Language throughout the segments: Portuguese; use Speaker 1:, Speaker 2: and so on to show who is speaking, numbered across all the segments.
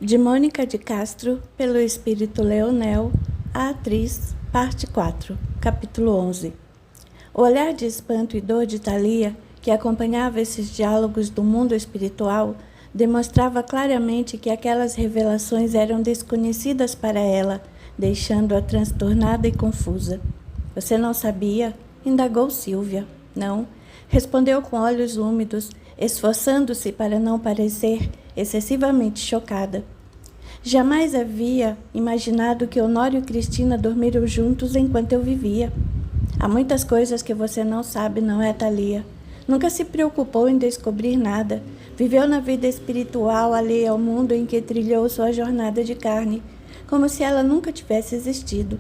Speaker 1: De Mônica de Castro, pelo Espírito Leonel, a atriz, parte 4, capítulo 11. O olhar de espanto e dor de Thalia, que acompanhava esses diálogos do mundo espiritual, demonstrava claramente que aquelas revelações eram desconhecidas para ela, deixando-a transtornada e confusa. — Você não sabia? Indagou Silvia. — Não. Respondeu com olhos úmidos, esforçando-se para não parecer excessivamente chocada. Jamais havia imaginado que Honório e Cristina dormiram juntos enquanto eu vivia. Há muitas coisas que você não sabe, não é, Thalia? Nunca se preocupou em descobrir nada. Viveu na vida espiritual alheia ao mundo em que trilhou sua jornada de carne, como se ela nunca tivesse existido.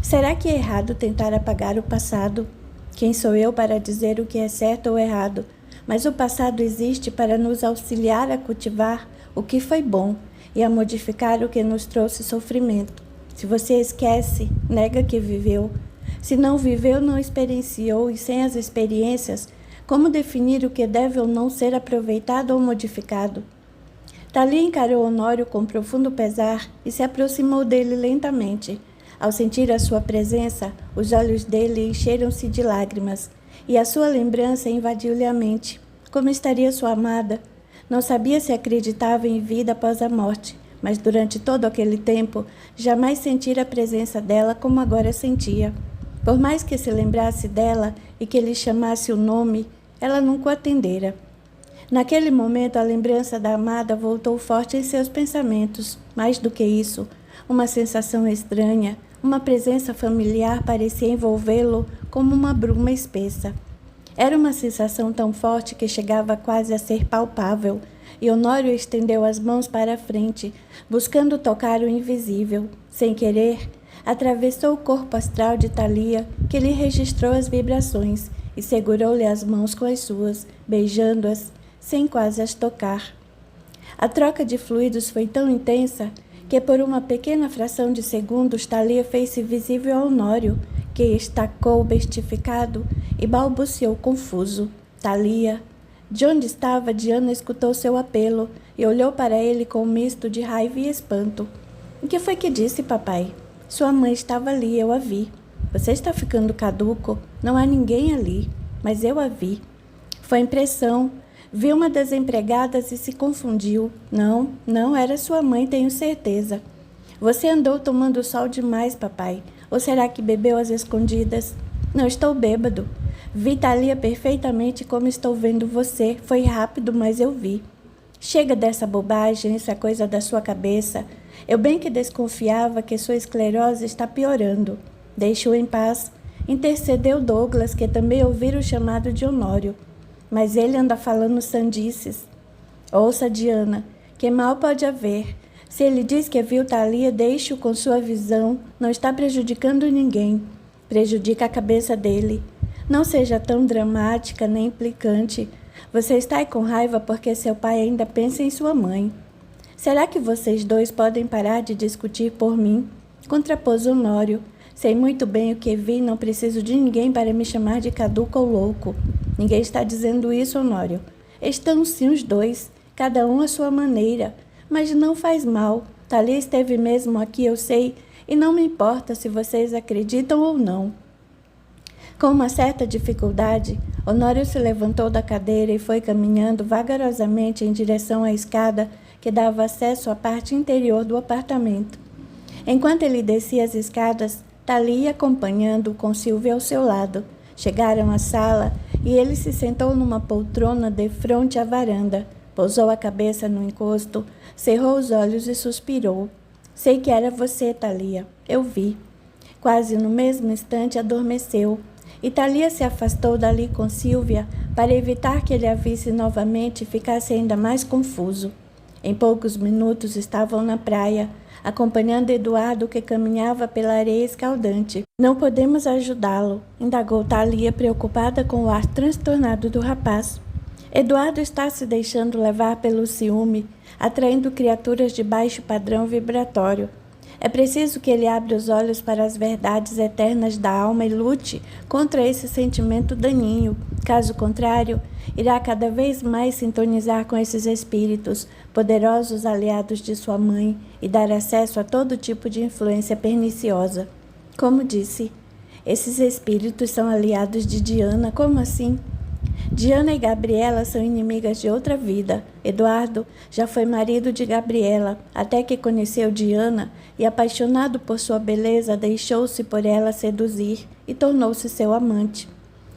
Speaker 1: Será que é errado tentar apagar o passado? Quem sou eu para dizer o que é certo ou errado? Mas o passado existe para nos auxiliar a cultivar o que foi bom e a modificar o que nos trouxe sofrimento. Se você esquece, nega que viveu. Se não viveu, não experienciou, e sem as experiências, como definir o que deve ou não ser aproveitado ou modificado? Thalia encarou Honório com profundo pesar e se aproximou dele lentamente. Ao sentir a sua presença, os olhos dele encheram-se de lágrimas, e a sua lembrança invadiu-lhe a mente. Como estaria sua amada? Não sabia se acreditava em vida após a morte, mas durante todo aquele tempo, jamais sentira a presença dela como agora sentia. Por mais que se lembrasse dela e que lhe chamasse o nome, ela nunca o atendera. Naquele momento, a lembrança da amada voltou forte em seus pensamentos. Mais do que isso, uma sensação estranha, uma presença familiar parecia envolvê-lo como uma bruma espessa. Era uma sensação tão forte que chegava quase a ser palpável, e Honório estendeu as mãos para a frente, buscando tocar o invisível. Sem querer, atravessou o corpo astral de Thalia, que lhe registrou as vibrações, e segurou-lhe as mãos com as suas, beijando-as, sem quase as tocar. A troca de fluidos foi tão intensa que por uma pequena fração de segundos Thalia fez-se visível a Honório, que estacou bestificado e balbuciou confuso. Thalia. De onde estava, Diana escutou seu apelo e olhou para ele com um misto de raiva e espanto. — O que foi que disse, papai? — Sua mãe estava ali, eu a vi. — Você está ficando caduco? Não há ninguém ali, mas eu a vi. Foi impressão. Viu uma das empregadas e se confundiu. Não, era sua mãe, tenho certeza. Você andou tomando sol demais, papai. Ou será que bebeu às escondidas? Não estou bêbado. Vi Thalia perfeitamente como estou vendo você. Foi rápido, mas eu vi. Chega dessa bobagem, essa coisa da sua cabeça. Eu bem que desconfiava que sua esclerose está piorando. Deixe-o em paz. Intercedeu Douglas, que também ouvira o chamado de Honório. Mas ele anda falando sandices. Ouça, Diana, que mal pode haver. Se ele diz que viu Thalia, deixe-o com sua visão. Não está prejudicando ninguém. Prejudica a cabeça dele. Não seja tão dramática nem implicante. Você está aí com raiva porque seu pai ainda pensa em sua mãe. Será que vocês dois podem parar de discutir por mim? Contrapôs Honório. Sei muito bem o que vi, não preciso de ninguém para me chamar de caduco ou louco. Ninguém está dizendo isso, Honório. Estão sim os dois, cada um à sua maneira. Mas não faz mal. Thalia esteve mesmo aqui, eu sei, e não me importa se vocês acreditam ou não. Com uma certa dificuldade, Honório se levantou da cadeira e foi caminhando vagarosamente em direção à escada que dava acesso à parte interior do apartamento. Enquanto ele descia as escadas, Thalia acompanhando com Silvia ao seu lado. Chegaram à sala e ele se sentou numa poltrona de frente à varanda. Pousou a cabeça no encosto, cerrou os olhos e suspirou. Sei que era você, Thalia. Eu vi. Quase no mesmo instante adormeceu. E Thalia se afastou dali com Silvia para evitar que ele a visse novamente e ficasse ainda mais confuso. Em poucos minutos estavam na praia, acompanhando Eduardo, que caminhava pela areia escaldante. Não podemos ajudá-lo, indagou Thalia, preocupada com o ar transtornado do rapaz. Eduardo está se deixando levar pelo ciúme, atraindo criaturas de baixo padrão vibratório. É preciso que ele abra os olhos para as verdades eternas da alma e lute contra esse sentimento daninho. Caso contrário, irá cada vez mais sintonizar com esses espíritos, poderosos aliados de sua mãe, e dar acesso a todo tipo de influência perniciosa. Como disse, esses espíritos são aliados de Diana. Como assim? Diana e Gabriela são inimigas de outra vida. Eduardo já foi marido de Gabriela, até que conheceu Diana e, apaixonado por sua beleza, deixou-se por ela seduzir e tornou-se seu amante.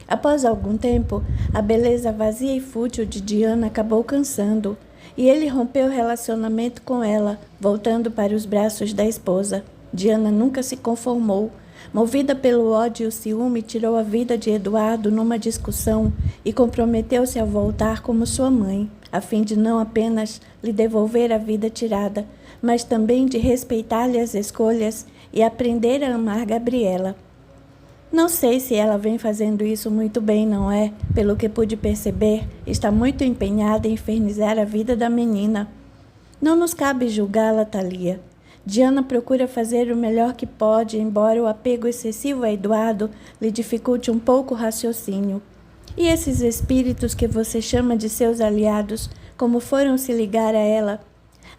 Speaker 1: Após algum tempo, a beleza vazia e fútil de Diana acabou cansando, e ele rompeu o relacionamento com ela, voltando para os braços da esposa. Diana nunca se conformou. Movida pelo ódio e o ciúme, tirou a vida de Eduardo numa discussão e comprometeu-se a voltar como sua mãe, a fim de não apenas lhe devolver a vida tirada, mas também de respeitar-lhe as escolhas e aprender a amar Gabriela. Não sei se ela vem fazendo isso muito bem, não é? Pelo que pude perceber, está muito empenhada em infernizar a vida da menina. Não nos cabe julgá-la, Thalia. Diana procura fazer o melhor que pode, embora o apego excessivo a Eduardo lhe dificulte um pouco o raciocínio. E esses espíritos que você chama de seus aliados, como foram se ligar a ela?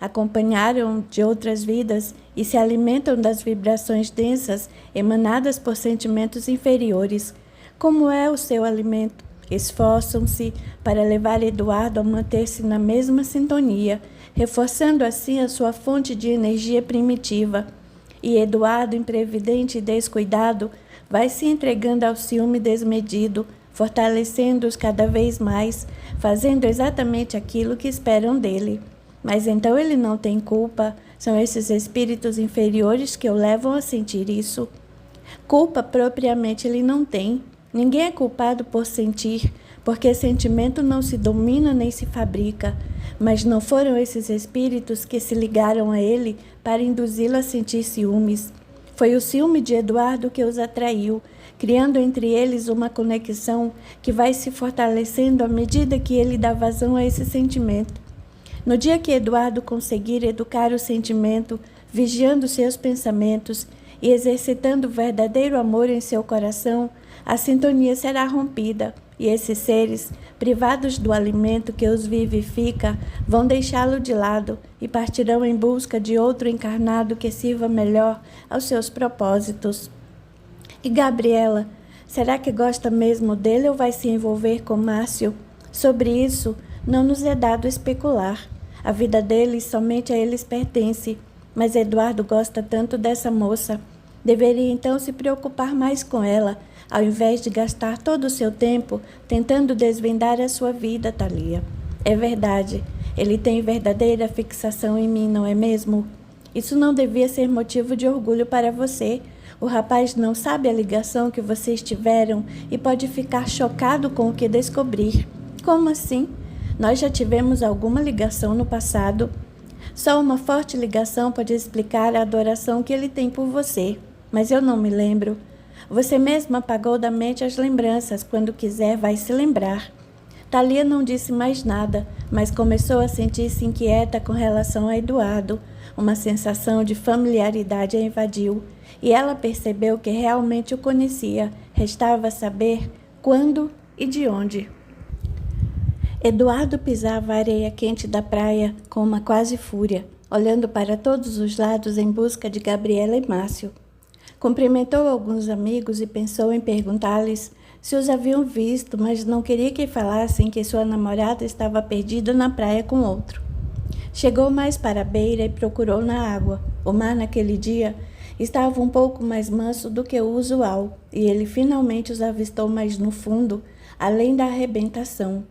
Speaker 1: Acompanharam de outras vidas e se alimentam das vibrações densas emanadas por sentimentos inferiores. Como é o seu alimento? Esforçam-se para levar Eduardo a manter-se na mesma sintonia, reforçando assim a sua fonte de energia primitiva. E Eduardo, imprevidente e descuidado, vai se entregando ao ciúme desmedido, fortalecendo-os cada vez mais, fazendo exatamente aquilo que esperam dele. Mas então ele não tem culpa, são esses espíritos inferiores que o levam a sentir isso. Culpa propriamente ele não tem. Ninguém é culpado por sentir, porque sentimento não se domina nem se fabrica. Mas não foram esses espíritos que se ligaram a ele para induzi-lo a sentir ciúmes. Foi o ciúme de Eduardo que os atraiu, criando entre eles uma conexão que vai se fortalecendo à medida que ele dá vazão a esse sentimento. No dia que Eduardo conseguir educar o sentimento, vigiando seus pensamentos e exercitando o verdadeiro amor em seu coração, a sintonia será rompida, e esses seres, privados do alimento que os vivifica, vão deixá-lo de lado e partirão em busca de outro encarnado que sirva melhor aos seus propósitos. E Gabriela, será que gosta mesmo dele ou vai se envolver com Márcio? Sobre isso, não nos é dado especular. A vida deles somente a eles pertence, mas Eduardo gosta tanto dessa moça. Deveria então se preocupar mais com ela, ao invés de gastar todo o seu tempo tentando desvendar a sua vida, Thalia. É verdade, ele tem verdadeira fixação em mim, não é mesmo? Isso não devia ser motivo de orgulho para você. O rapaz não sabe a ligação que vocês tiveram e pode ficar chocado com o que descobrir. Como assim? Nós já tivemos alguma ligação no passado. Só uma forte ligação pode explicar a adoração que ele tem por você. Mas eu não me lembro. Você mesma apagou da mente as lembranças. Quando quiser, vai se lembrar. Thalia não disse mais nada, mas começou a sentir-se inquieta com relação a Eduardo. Uma sensação de familiaridade a invadiu, e ela percebeu que realmente o conhecia. Restava saber quando e de onde. Eduardo pisava a areia quente da praia com uma quase fúria, olhando para todos os lados em busca de Gabriela e Márcio. Cumprimentou alguns amigos e pensou em perguntar-lhes se os haviam visto, mas não queria que falassem que sua namorada estava perdida na praia com outro. Chegou mais para a beira e procurou na água. O mar naquele dia estava um pouco mais manso do que o usual, e ele finalmente os avistou mais no fundo, além da arrebentação.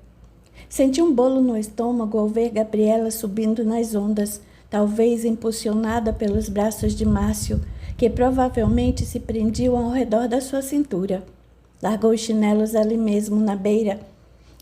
Speaker 1: Sentiu um bolo no estômago ao ver Gabriela subindo nas ondas, talvez impulsionada pelos braços de Márcio, que provavelmente se prendiam ao redor da sua cintura. Largou os chinelos ali mesmo, na beira,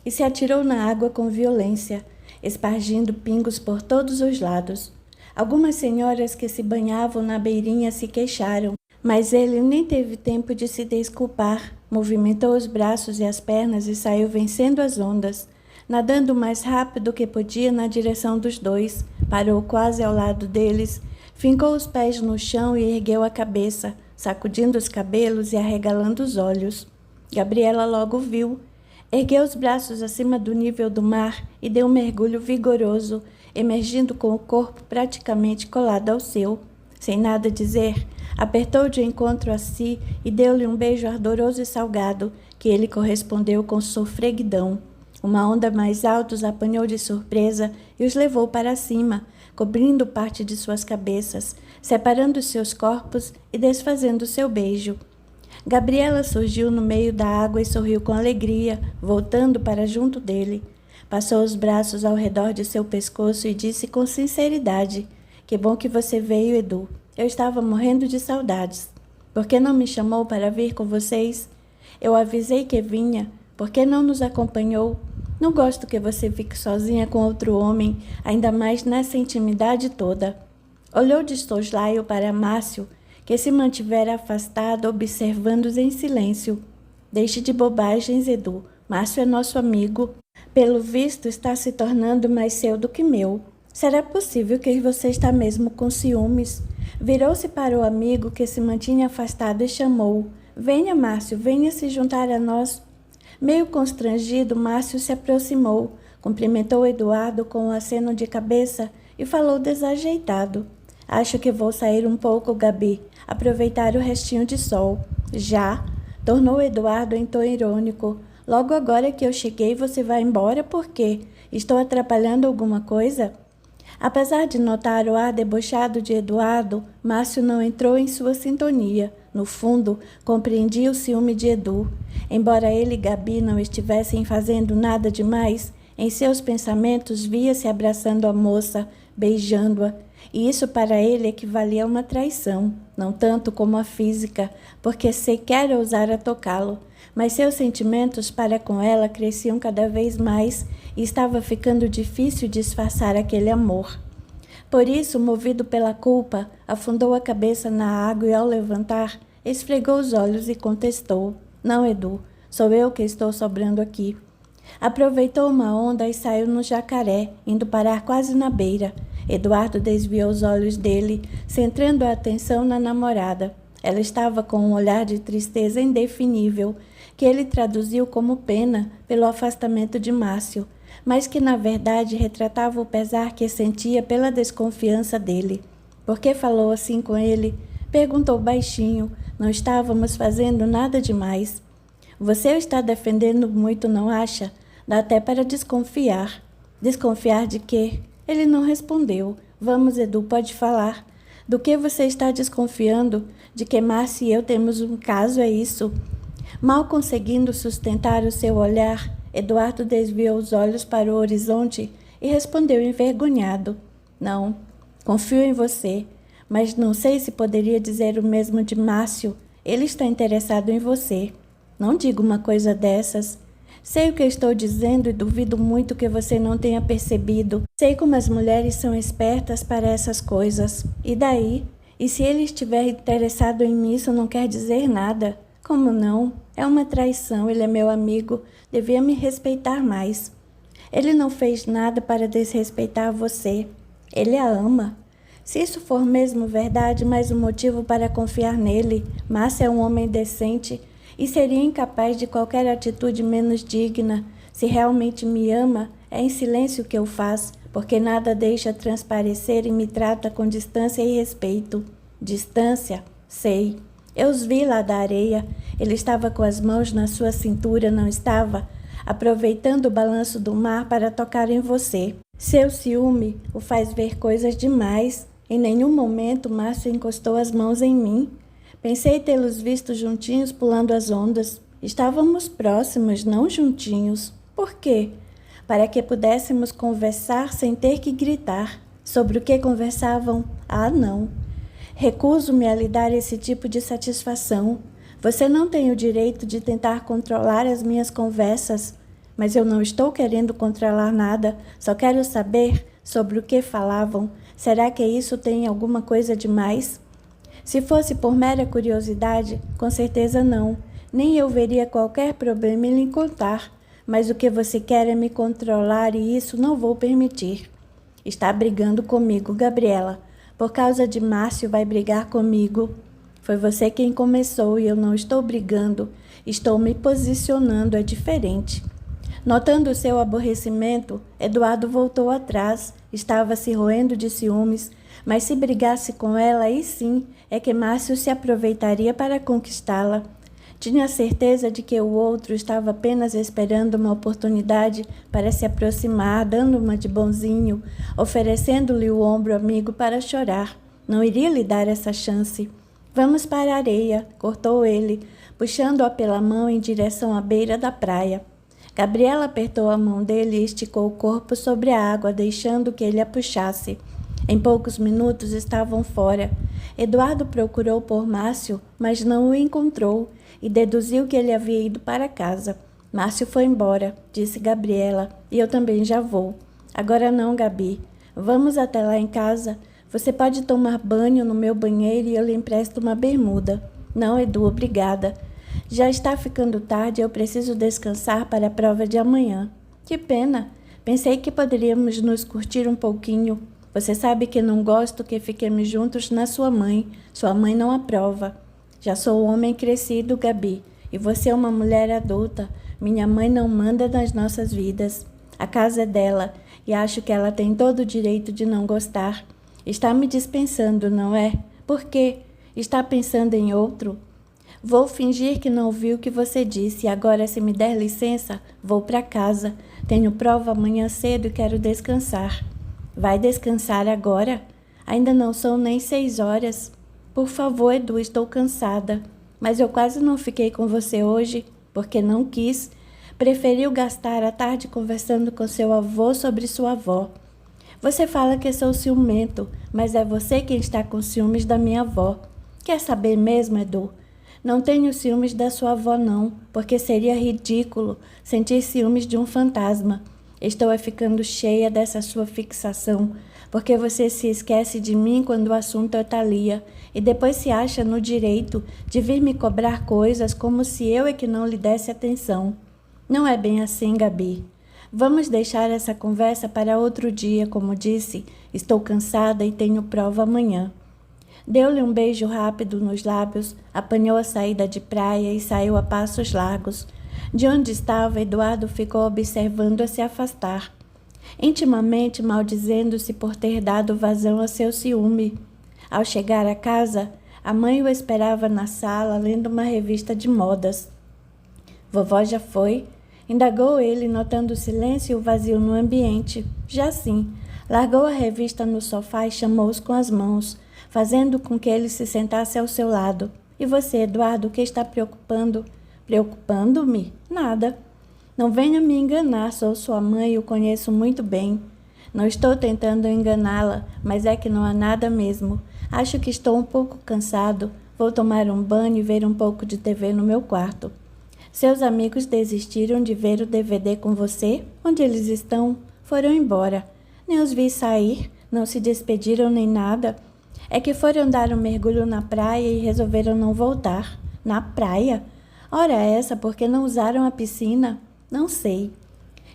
Speaker 1: e se atirou na água com violência, espargindo pingos por todos os lados. Algumas senhoras que se banhavam na beirinha se queixaram, mas ele nem teve tempo de se desculpar. Movimentou os braços e as pernas e saiu vencendo as ondas, nadando o mais rápido que podia na direção dos dois. Parou quase ao lado deles, Fincou os pés no chão e ergueu a cabeça, sacudindo os cabelos e arregalando os olhos. Gabriela logo viu. Ergueu os braços acima do nível do mar e deu um mergulho vigoroso, emergindo com o corpo praticamente colado ao seu. Sem nada dizer, apertou de encontro a si e deu-lhe um beijo ardoroso e salgado, que ele correspondeu com sofreguidão. Uma onda mais alta os apanhou de surpresa e os levou para cima, cobrindo parte de suas cabeças, separando seus corpos e desfazendo seu beijo. Gabriela surgiu no meio da água e sorriu com alegria, voltando para junto dele. Passou os braços ao redor de seu pescoço e disse com sinceridade: "Que bom que você veio, Edu. Eu estava morrendo de saudades. Por que não me chamou para vir com vocês? Eu avisei que vinha. Por que não nos acompanhou? Não gosto que você fique sozinha com outro homem, ainda mais nessa intimidade toda." Olhou de soslaio para Márcio, que se mantivera afastado, observando-os em silêncio. "Deixe de bobagens, Edu. Márcio é nosso amigo. Pelo visto, está se tornando mais seu do que meu. Será possível que você está mesmo com ciúmes?" Virou-se para o amigo, que se mantinha afastado, e chamou: "Venha, Márcio, venha se juntar a nós." Meio constrangido, Márcio se aproximou, cumprimentou Eduardo com um aceno de cabeça e falou desajeitado: "Acho que vou sair um pouco, Gabi, aproveitar o restinho de sol." "Já?" tornou Eduardo em tom irônico. "Logo agora que eu cheguei, você vai embora por quê? Estou atrapalhando alguma coisa?" Apesar de notar o ar debochado de Eduardo, Márcio não entrou em sua sintonia. No fundo, compreendia o ciúme de Edu. Embora ele e Gabi não estivessem fazendo nada demais, em seus pensamentos via-se abraçando a moça, beijando-a, e isso para ele equivalia a uma traição, não tanto como a física, porque sequer ousara tocá-lo, mas seus sentimentos para com ela cresciam cada vez mais e estava ficando difícil disfarçar aquele amor. Por isso, movido pela culpa, afundou a cabeça na água e, ao levantar, esfregou os olhos e contestou: "Não, Edu, sou eu que estou sobrando aqui." Aproveitou uma onda e saiu no jacaré, indo parar quase na beira. Eduardo desviou os olhos dele, centrando a atenção na namorada. Ela estava com um olhar de tristeza indefinível, que ele traduziu como pena pelo afastamento de Márcio, mas que na verdade retratava o pesar que sentia pela desconfiança dele. "Por que falou assim com ele?" perguntou baixinho. "Não estávamos fazendo nada demais." "Você o está defendendo muito, não acha? Dá até para desconfiar." "Desconfiar de quê?" Ele não respondeu. "Vamos, Edu, pode falar. Do que você está desconfiando? De que Márcio e eu temos um caso, é isso?" Mal conseguindo sustentar o seu olhar, Eduardo desviou os olhos para o horizonte e respondeu envergonhado: "Não, confio em você, mas não sei se poderia dizer o mesmo de Márcio. Ele está interessado em você." "Não diga uma coisa dessas." "Sei o que estou dizendo e duvido muito que você não tenha percebido. Sei como as mulheres são espertas para essas coisas. E daí? E se ele estiver interessado em mim, isso não quer dizer nada." "Como não? É uma traição, ele é meu amigo, devia me respeitar mais." "Ele não fez nada para desrespeitar você. Ele a ama." "Se isso for mesmo verdade, mais um motivo para confiar nele. Márcio é um homem decente e seria incapaz de qualquer atitude menos digna. Se realmente me ama, é em silêncio que eu faço, porque nada deixa transparecer e me trata com distância e respeito." "Distância? Sei. Eu os vi lá da areia. Ele estava com as mãos na sua cintura, não estava? Aproveitando o balanço do mar para tocar em você. Seu ciúme o faz ver coisas demais. Em nenhum momento Márcio encostou as mãos em mim. Pensei tê-los visto juntinhos pulando as ondas. Estávamos próximos, não juntinhos. Por quê? Para que pudéssemos conversar sem ter que gritar." "Sobre o que conversavam?" "Ah, não. Recuso-me a lhe dar esse tipo de satisfação. Você não tem o direito de tentar controlar as minhas conversas." "Mas eu não estou querendo controlar nada, só quero saber sobre o que falavam. Será que isso tem alguma coisa demais?" "Se fosse por mera curiosidade, com certeza não. Nem eu veria qualquer problema em lhe contar. Mas o que você quer é me controlar e isso não vou permitir." "Está brigando comigo, Gabriela. Por causa de Márcio vai brigar comigo. Foi você quem começou e eu não estou brigando. Estou me posicionando, é diferente. Notando seu aborrecimento, Eduardo voltou atrás. Estava se roendo de ciúmes, mas se brigasse com ela, aí sim é que Márcio se aproveitaria para conquistá-la. Tinha certeza de que o outro estava apenas esperando uma oportunidade para se aproximar, dando uma de bonzinho, oferecendo-lhe o ombro amigo para chorar. Não iria lhe dar essa chance. Vamos para a areia, cortou ele, puxando-a pela mão em direção à beira da praia. Gabriela apertou a mão dele e esticou o corpo sobre a água, deixando que ele a puxasse. Em poucos minutos estavam fora. Eduardo procurou por Márcio, mas não o encontrou e deduziu que ele havia ido para casa. Márcio foi embora, disse Gabriela, e eu também já vou. Agora não, Gabi. Vamos até lá em casa. Você pode tomar banho no meu banheiro e eu lhe empresto uma bermuda. Não, Edu, obrigada. Já está ficando tarde e eu preciso descansar para a prova de amanhã. Que pena. Pensei que poderíamos nos curtir um pouquinho. Você sabe que não gosto que fiquemos juntos na sua mãe. Sua mãe não aprova. Já sou um homem crescido, Gabi, e você é uma mulher adulta. Minha mãe não manda nas nossas vidas. A casa é dela e acho que ela tem todo o direito de não gostar. Está me dispensando, não é? Por quê? Está pensando em outro? Vou fingir que não ouvi o que você disse e agora, se me der licença, vou para casa. Tenho prova amanhã cedo e quero descansar. Vai descansar agora? Ainda não são nem 6 horas. Por favor, Edu, estou cansada. Mas eu quase não fiquei com você hoje, porque não quis. Preferiu gastar a tarde conversando com seu avô sobre sua avó. Você fala que sou ciumento, mas é você quem está com ciúmes da minha avó. Quer saber mesmo, Edu? Não tenho ciúmes da sua avó, não, porque seria ridículo sentir ciúmes de um fantasma. Estou ficando cheia dessa sua fixação, porque você se esquece de mim quando o assunto é Thalia, e depois se acha no direito de vir me cobrar coisas como se eu é que não lhe desse atenção. Não é bem assim, Gabi. Vamos deixar essa conversa para outro dia, como disse. Estou cansada e tenho prova amanhã. Deu-lhe um beijo rápido nos lábios, apanhou a saída de praia e saiu a passos largos. De onde estava, Eduardo ficou observando-a se afastar, intimamente maldizendo-se por ter dado vazão a seu ciúme. Ao chegar a casa, a mãe o esperava na sala, lendo uma revista de modas. Vovó já foi? Indagou ele, notando o silêncio e o vazio no ambiente. Já sim. Largou a revista no sofá e chamou-os com as mãos, fazendo com que ele se sentasse ao seu lado. E você, Eduardo, o que está preocupando? Preocupando-me? Nada. Não venha me enganar, sou sua mãe e o conheço muito bem. Não estou tentando enganá-la, mas é que não há nada mesmo. Acho que estou um pouco cansado. Vou tomar um banho e ver um pouco de TV no meu quarto. Seus amigos desistiram de ver o DVD com você? Onde eles estão? Foram embora. Nem os vi sair, não se despediram nem nada. É que foram dar um mergulho na praia e resolveram não voltar. Na praia? Ora essa, porque não usaram a piscina? Não sei.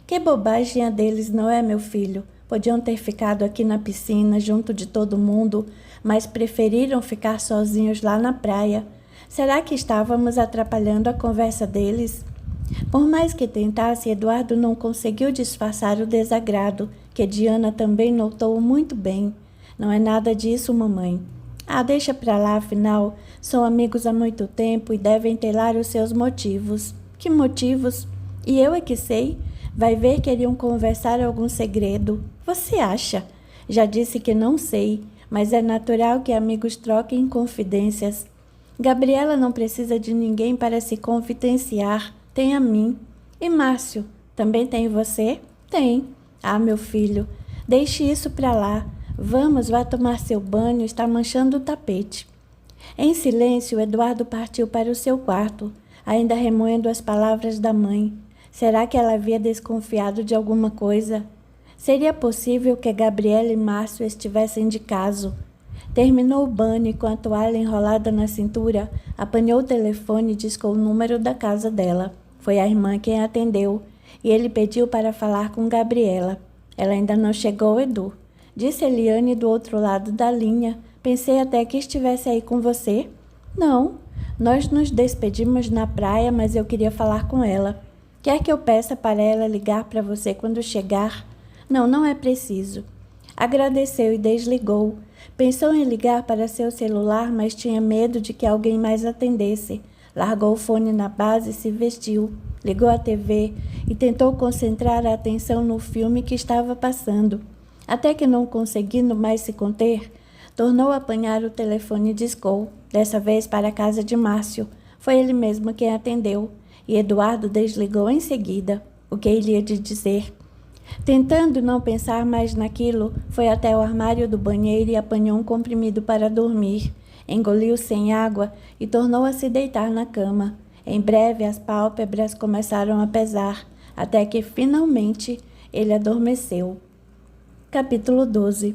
Speaker 1: Que bobagem a deles, não é, meu filho? Podiam ter ficado aqui na piscina, junto de todo mundo, mas preferiram ficar sozinhos lá na praia. Será que estávamos atrapalhando a conversa deles? Por mais que tentasse, Eduardo não conseguiu disfarçar o desagrado, que Diana também notou muito bem. Não é nada disso, mamãe. Ah, deixa pra lá, afinal, são amigos há muito tempo e devem ter lá os seus motivos. Que motivos? E eu é que sei. Vai ver que iriam conversar algum segredo. Você acha? Já disse que não sei, mas é natural que amigos troquem confidências. Gabriela não precisa de ninguém para se confidenciar. Tem a mim. E Márcio, também tem você? Tem. Ah, meu filho, deixe isso pra lá. Vamos, vá tomar seu banho, está manchando o tapete. Em silêncio, Eduardo partiu para o seu quarto, ainda remoendo as palavras da mãe. Será que ela havia desconfiado de alguma coisa? Seria possível que Gabriela e Márcio estivessem de caso. Terminou o banho e, com a toalha enrolada na cintura, apanhou o telefone e discou o número da casa dela. Foi a irmã quem atendeu, e ele pediu para falar com Gabriela. Ela ainda não chegou, Edu. Disse Eliane do outro lado da linha. Pensei até que estivesse aí com você. Não, nós nos despedimos na praia, mas eu queria falar com ela. Quer que eu peça para ela ligar para você quando chegar? Não, não é preciso. Agradeceu e desligou. Pensou em ligar para seu celular, mas tinha medo de que alguém mais atendesse. Largou o fone na base e se vestiu. Ligou a TV e tentou concentrar a atenção no filme que estava passando. Até que, não conseguindo mais se conter, tornou a apanhar o telefone e discou, dessa vez para a casa de Márcio. Foi ele mesmo quem atendeu, e Eduardo desligou em seguida. O que ele ia de dizer? Tentando não pensar mais naquilo, foi até o armário do banheiro e apanhou um comprimido para dormir. Engoliu sem água e tornou a se deitar na cama. Em breve as pálpebras começaram a pesar, até que finalmente ele adormeceu. Capítulo 12.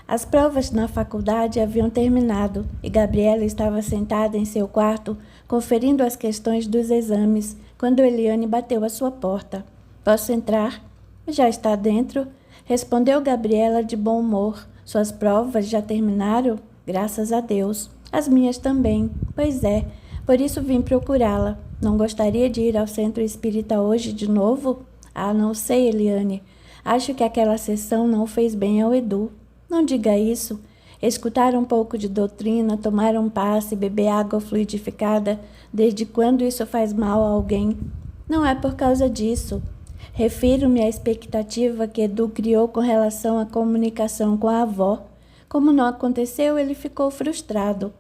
Speaker 1: As provas na faculdade haviam terminado e Gabriela estava sentada em seu quarto, conferindo as questões dos exames, quando Eliane bateu à sua porta. Posso entrar? Já está dentro? Respondeu Gabriela de bom humor. Suas provas já terminaram? Graças a Deus. As minhas também. Pois é, por isso vim procurá-la. Não gostaria de ir ao centro espírita hoje de novo? Ah, não sei, Eliane. Acho que aquela sessão não fez bem ao Edu. Não diga isso. Escutar um pouco de doutrina, tomar um passe, beber água fluidificada, desde quando isso faz mal a alguém? Não é por causa disso. Refiro-me à expectativa que Edu criou com relação à comunicação com a avó. Como não aconteceu, ele ficou frustrado.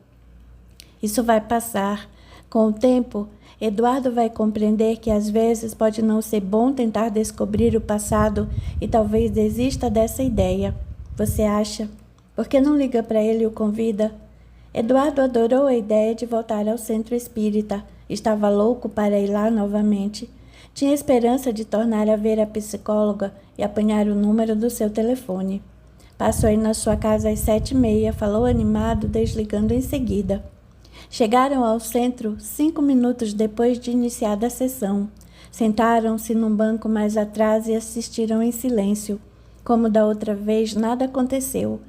Speaker 1: Isso vai passar. Com o tempo, Eduardo vai compreender que às vezes pode não ser bom tentar descobrir o passado e talvez desista dessa ideia. Você acha? Por que não liga para ele e o convida? Eduardo adorou a ideia de voltar ao centro espírita. Estava louco para ir lá novamente. Tinha esperança de tornar a ver a psicóloga e apanhar o número do seu telefone. Passou aí na sua casa às 7h30, falou animado, desligando em seguida. Chegaram ao centro 5 minutos depois de iniciada a sessão. Sentaram-se num banco mais atrás e assistiram em silêncio. Como da outra vez, nada aconteceu.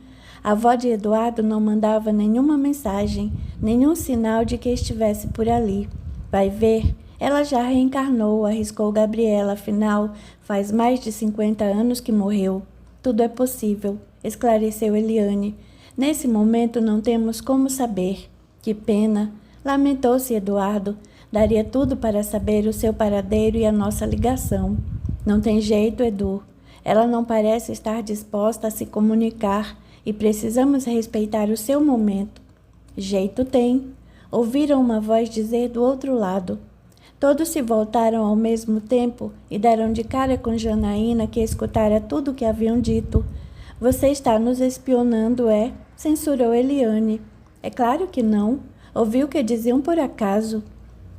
Speaker 1: A avó de Eduardo não mandava nenhuma mensagem, nenhum sinal de que estivesse por ali. Vai ver, ela já reencarnou, arriscou Gabriela, afinal, faz mais de 50 anos que morreu. Tudo é possível, esclareceu Eliane. Nesse momento não temos como saber. Que pena, lamentou-se Eduardo. Daria tudo para saber o seu paradeiro e a nossa ligação. Não tem jeito, Edu. Ela não parece estar disposta a se comunicar e precisamos respeitar o seu momento. Jeito tem. Ouviram uma voz dizer do outro lado. Todos se voltaram ao mesmo tempo e deram de cara com Janaína, que escutara tudo o que haviam dito. Você está nos espionando, é? Censurou Eliane. É claro que não. Ouviu o que diziam por acaso.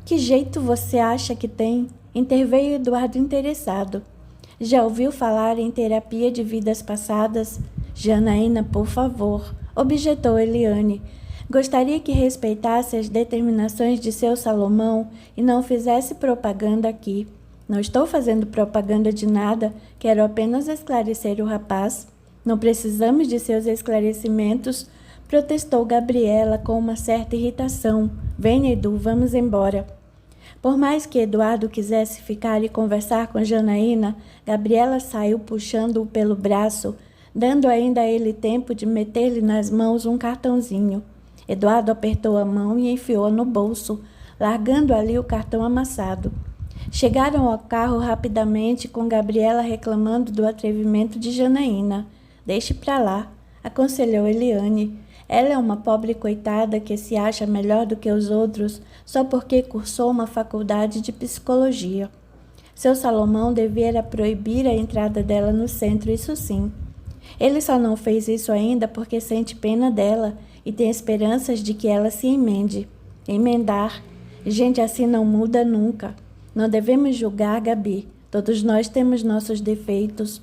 Speaker 1: Que jeito você acha que tem? Interveio Eduardo interessado. Já ouviu falar em terapia de vidas passadas? Janaína, por favor, objetou Eliane. Gostaria que respeitasse as determinações de seu Salomão e não fizesse propaganda aqui. Não estou fazendo propaganda de nada, quero apenas esclarecer o rapaz. Não precisamos de seus esclarecimentos, protestou Gabriela com uma certa irritação. Venha, Edu, vamos embora. Por mais que Eduardo quisesse ficar e conversar com Janaína, Gabriela saiu puxando-o pelo braço, dando ainda a ele tempo de meter-lhe nas mãos um cartãozinho. Eduardo apertou a mão e enfiou-a no bolso, largando ali o cartão amassado. Chegaram ao carro rapidamente, com Gabriela reclamando do atrevimento de Janaína. Deixe pra lá, aconselhou Eliane. Ela é uma pobre coitada que se acha melhor do que os outros só porque cursou uma faculdade de psicologia. Seu Salomão devia proibir a entrada dela no centro, isso sim. Ele só não fez isso ainda porque sente pena dela e tem esperanças de que ela se emende. Emendar. Gente assim não muda nunca. Não devemos julgar, Gabi. Todos nós temos nossos defeitos.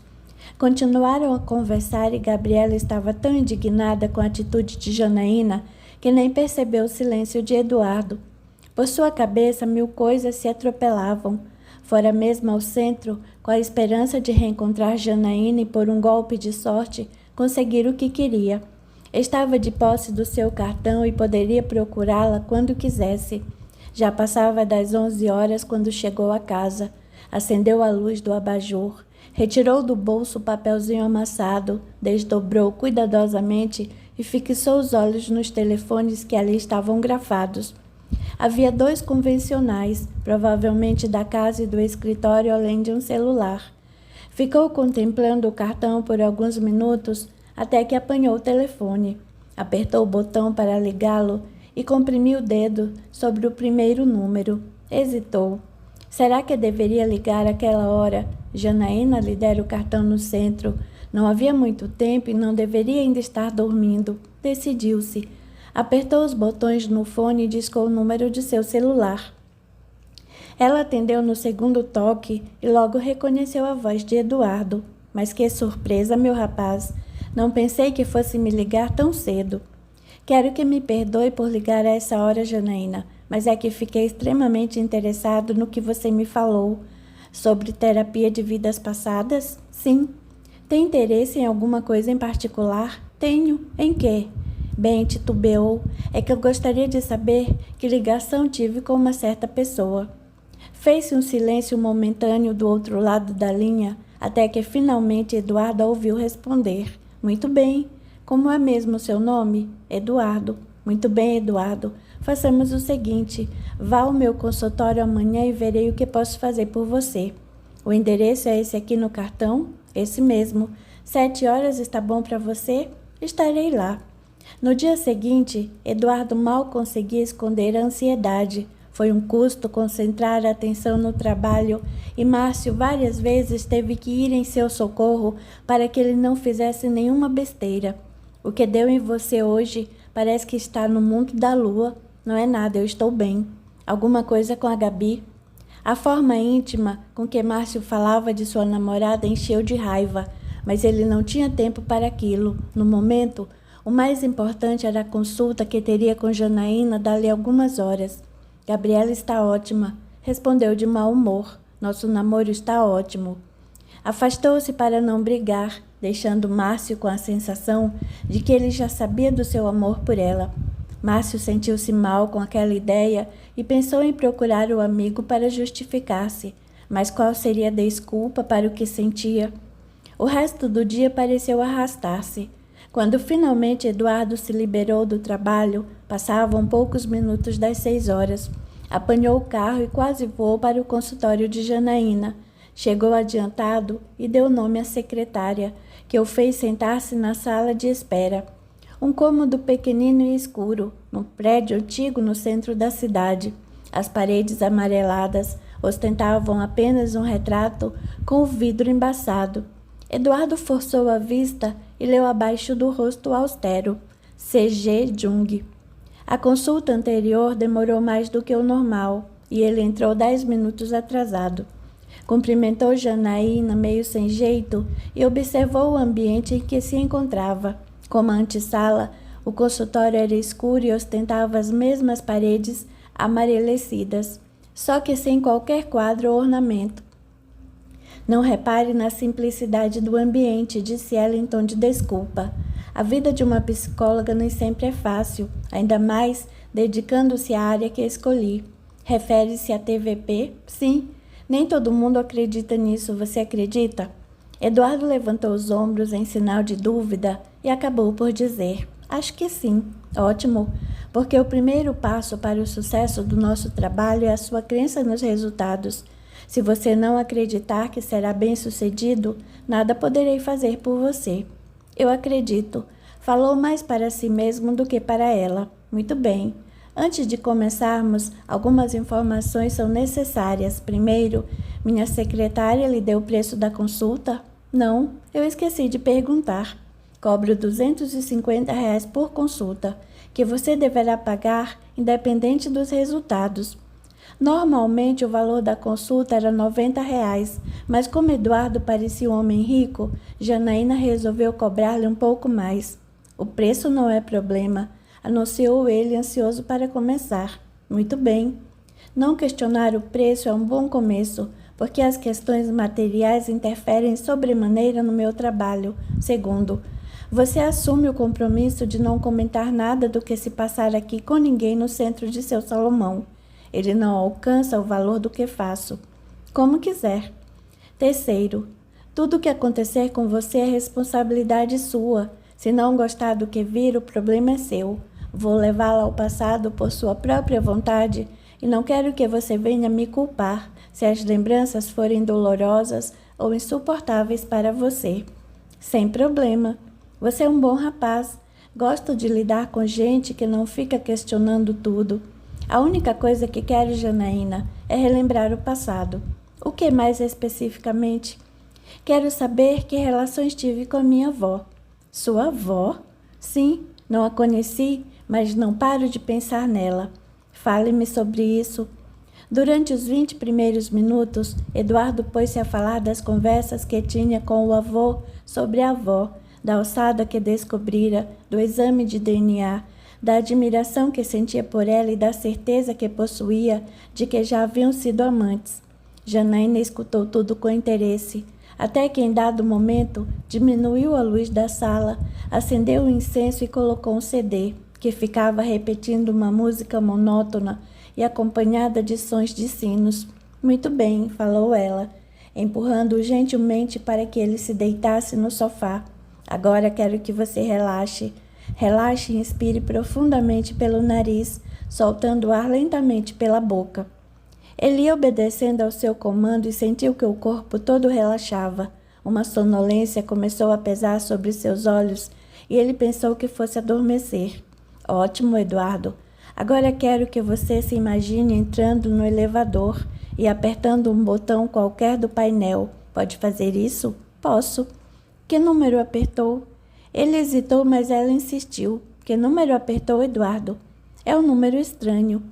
Speaker 1: Continuaram a conversar e Gabriela estava tão indignada com a atitude de Janaína que nem percebeu o silêncio de Eduardo. Por sua cabeça, 1000 coisas se atropelavam. Fora mesmo ao centro, com a esperança de reencontrar Janaína e por um golpe de sorte, conseguir o que queria. Estava de posse do seu cartão e poderia procurá-la quando quisesse. Já passava das 11 horas quando chegou a casa. Acendeu a luz do abajur, retirou do bolso o papelzinho amassado, desdobrou cuidadosamente e fixou os olhos nos telefones que ali estavam grafados. Havia 2 convencionais, provavelmente da casa e do escritório, além de um celular. Ficou contemplando o cartão por alguns minutos, até que apanhou o telefone. Apertou o botão para ligá-lo e comprimiu o dedo sobre o primeiro número. Hesitou. Será que deveria ligar àquela hora? Janaína lhe dera o cartão no centro. Não havia muito tempo e não deveria ainda estar dormindo. Decidiu-se. Apertou os botões no fone e discou o número de seu celular. Ela atendeu no segundo toque e logo reconheceu a voz de Eduardo. Mas que surpresa, meu rapaz! Não pensei que fosse me ligar tão cedo. Quero que me perdoe por ligar a essa hora, Janaína, mas é que fiquei extremamente interessado no que você me falou. Sobre terapia de vidas passadas? Sim. Tem interesse em alguma coisa em particular? Tenho. Em quê? Bem, titubeou. É que eu gostaria de saber que ligação tive com uma certa pessoa. Fez-se um silêncio momentâneo do outro lado da linha, até que finalmente Eduardo a ouviu responder. Muito bem. Como é mesmo o seu nome? Eduardo. Muito bem, Eduardo. Façamos o seguinte. Vá ao meu consultório amanhã e verei o que posso fazer por você. O endereço é esse aqui no cartão? Esse mesmo. 7 horas está bom para você? Estarei lá. No dia seguinte, Eduardo mal conseguia esconder a ansiedade. Foi um custo concentrar a atenção no trabalho e Márcio várias vezes teve que ir em seu socorro para que ele não fizesse nenhuma besteira. O que deu em você hoje parece que está no mundo da lua. Não é nada, eu estou bem. Alguma coisa com a Gabi? A forma íntima com que Márcio falava de sua namorada encheu de raiva, mas ele não tinha tempo para aquilo. No momento, o mais importante era a consulta que teria com Janaína dali algumas horas. Gabriela está ótima, respondeu de mau humor. Nosso namoro está ótimo. Afastou-se para não brigar, deixando Márcio com a sensação de que ele já sabia do seu amor por ela. Márcio sentiu-se mal com aquela ideia e pensou em procurar o amigo para justificar-se. Mas qual seria a desculpa para o que sentia? O resto do dia pareceu arrastar-se. Quando finalmente Eduardo se liberou do trabalho, passavam poucos minutos das 6 horas. Apanhou o carro e quase voou para o consultório de Janaína. Chegou adiantado e deu nome à secretária, que o fez sentar-se na sala de espera. Um cômodo pequenino e escuro, num prédio antigo no centro da cidade. As paredes amareladas ostentavam apenas um retrato com o vidro embaçado. Eduardo forçou a vista e leu abaixo do rosto austero: C.G. Jung. A consulta anterior demorou mais do que o normal e ele entrou 10 minutos atrasado. Cumprimentou Janaína meio sem jeito e observou o ambiente em que se encontrava. Como a antessala, o consultório era escuro e ostentava as mesmas paredes amarelecidas, só que sem qualquer quadro ou ornamento. Não repare na simplicidade do ambiente, disse ela em tom de desculpa. A vida de uma psicóloga nem sempre é fácil, ainda mais dedicando-se à área que escolhi. Refere-se à TVP? Sim. Nem todo mundo acredita nisso, você acredita? Eduardo levantou os ombros em sinal de dúvida e acabou por dizer: acho que sim. Ótimo, porque o primeiro passo para o sucesso do nosso trabalho é a sua crença nos resultados. Se você não acreditar que será bem-sucedido, nada poderei fazer por você. Eu acredito. Falou mais para si mesmo do que para ela. Muito bem. Antes de começarmos, algumas informações são necessárias. Primeiro, minha secretária lhe deu o preço da consulta? Não, eu esqueci de perguntar. Cobro R$250 por consulta, que você deverá pagar independente dos resultados. Normalmente o valor da consulta era R$90, mas como Eduardo parecia um homem rico, Janaína resolveu cobrar-lhe um pouco mais. O preço não é problema, anunciou ele ansioso para começar. Muito bem. Não questionar o preço é um bom começo, porque as questões materiais interferem sobremaneira no meu trabalho. Segundo, Você assume o compromisso de não comentar nada do que se passar aqui com ninguém no centro de seu Salomão. Ele não alcança o valor do que faço. Como quiser. Terceiro, tudo o que acontecer com você é responsabilidade sua. Se não gostar do que vir, o problema é seu. Vou levá-la ao passado por sua própria vontade e não quero que você venha me culpar se as lembranças forem dolorosas ou insuportáveis para você. Sem problema. Você é um bom rapaz. Gosto de lidar com gente que não fica questionando tudo. A única coisa que quero, Janaína, é relembrar o passado. O que mais especificamente? Quero saber que relações tive com a minha avó. Sua avó? Sim, não a conheci, mas não paro de pensar nela. Fale-me sobre isso. Durante os 20 primeiros minutos, Eduardo pôs-se a falar das conversas que tinha com o avô sobre a avó, da alçada que descobrira, do exame de DNA, da admiração que sentia por ela e da certeza que possuía de que já haviam sido amantes. Janaína escutou tudo com interesse, até que em dado momento diminuiu a luz da sala, acendeu o incenso e colocou um CD, que ficava repetindo uma música monótona e acompanhada de sons de sinos. Muito bem, falou ela, empurrando-o gentilmente para que ele se deitasse no sofá. Agora quero que você relaxe. Relaxe e inspire profundamente pelo nariz, soltando o ar lentamente pela boca. Ele ia obedecendo ao seu comando e sentiu que o corpo todo relaxava. Uma sonolência começou a pesar sobre seus olhos e ele pensou que fosse adormecer. Ótimo, Eduardo. Agora quero que você se imagine entrando no elevador e apertando um botão qualquer do painel. Pode fazer isso? Posso. Que número apertou? Ele hesitou, mas ela insistiu. Que número apertou, Eduardo? É um número estranho.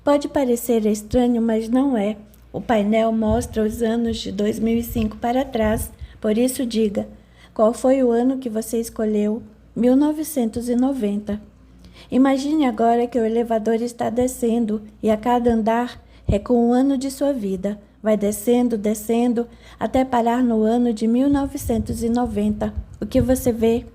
Speaker 1: Pode parecer estranho, mas não é. O painel mostra os anos de 2005 para trás. Por isso, diga, qual foi o ano que você escolheu? 1990. Imagine agora que o elevador está descendo e a cada andar recua um ano de sua vida. Vai descendo, descendo, até parar no ano de 1990. O que você vê?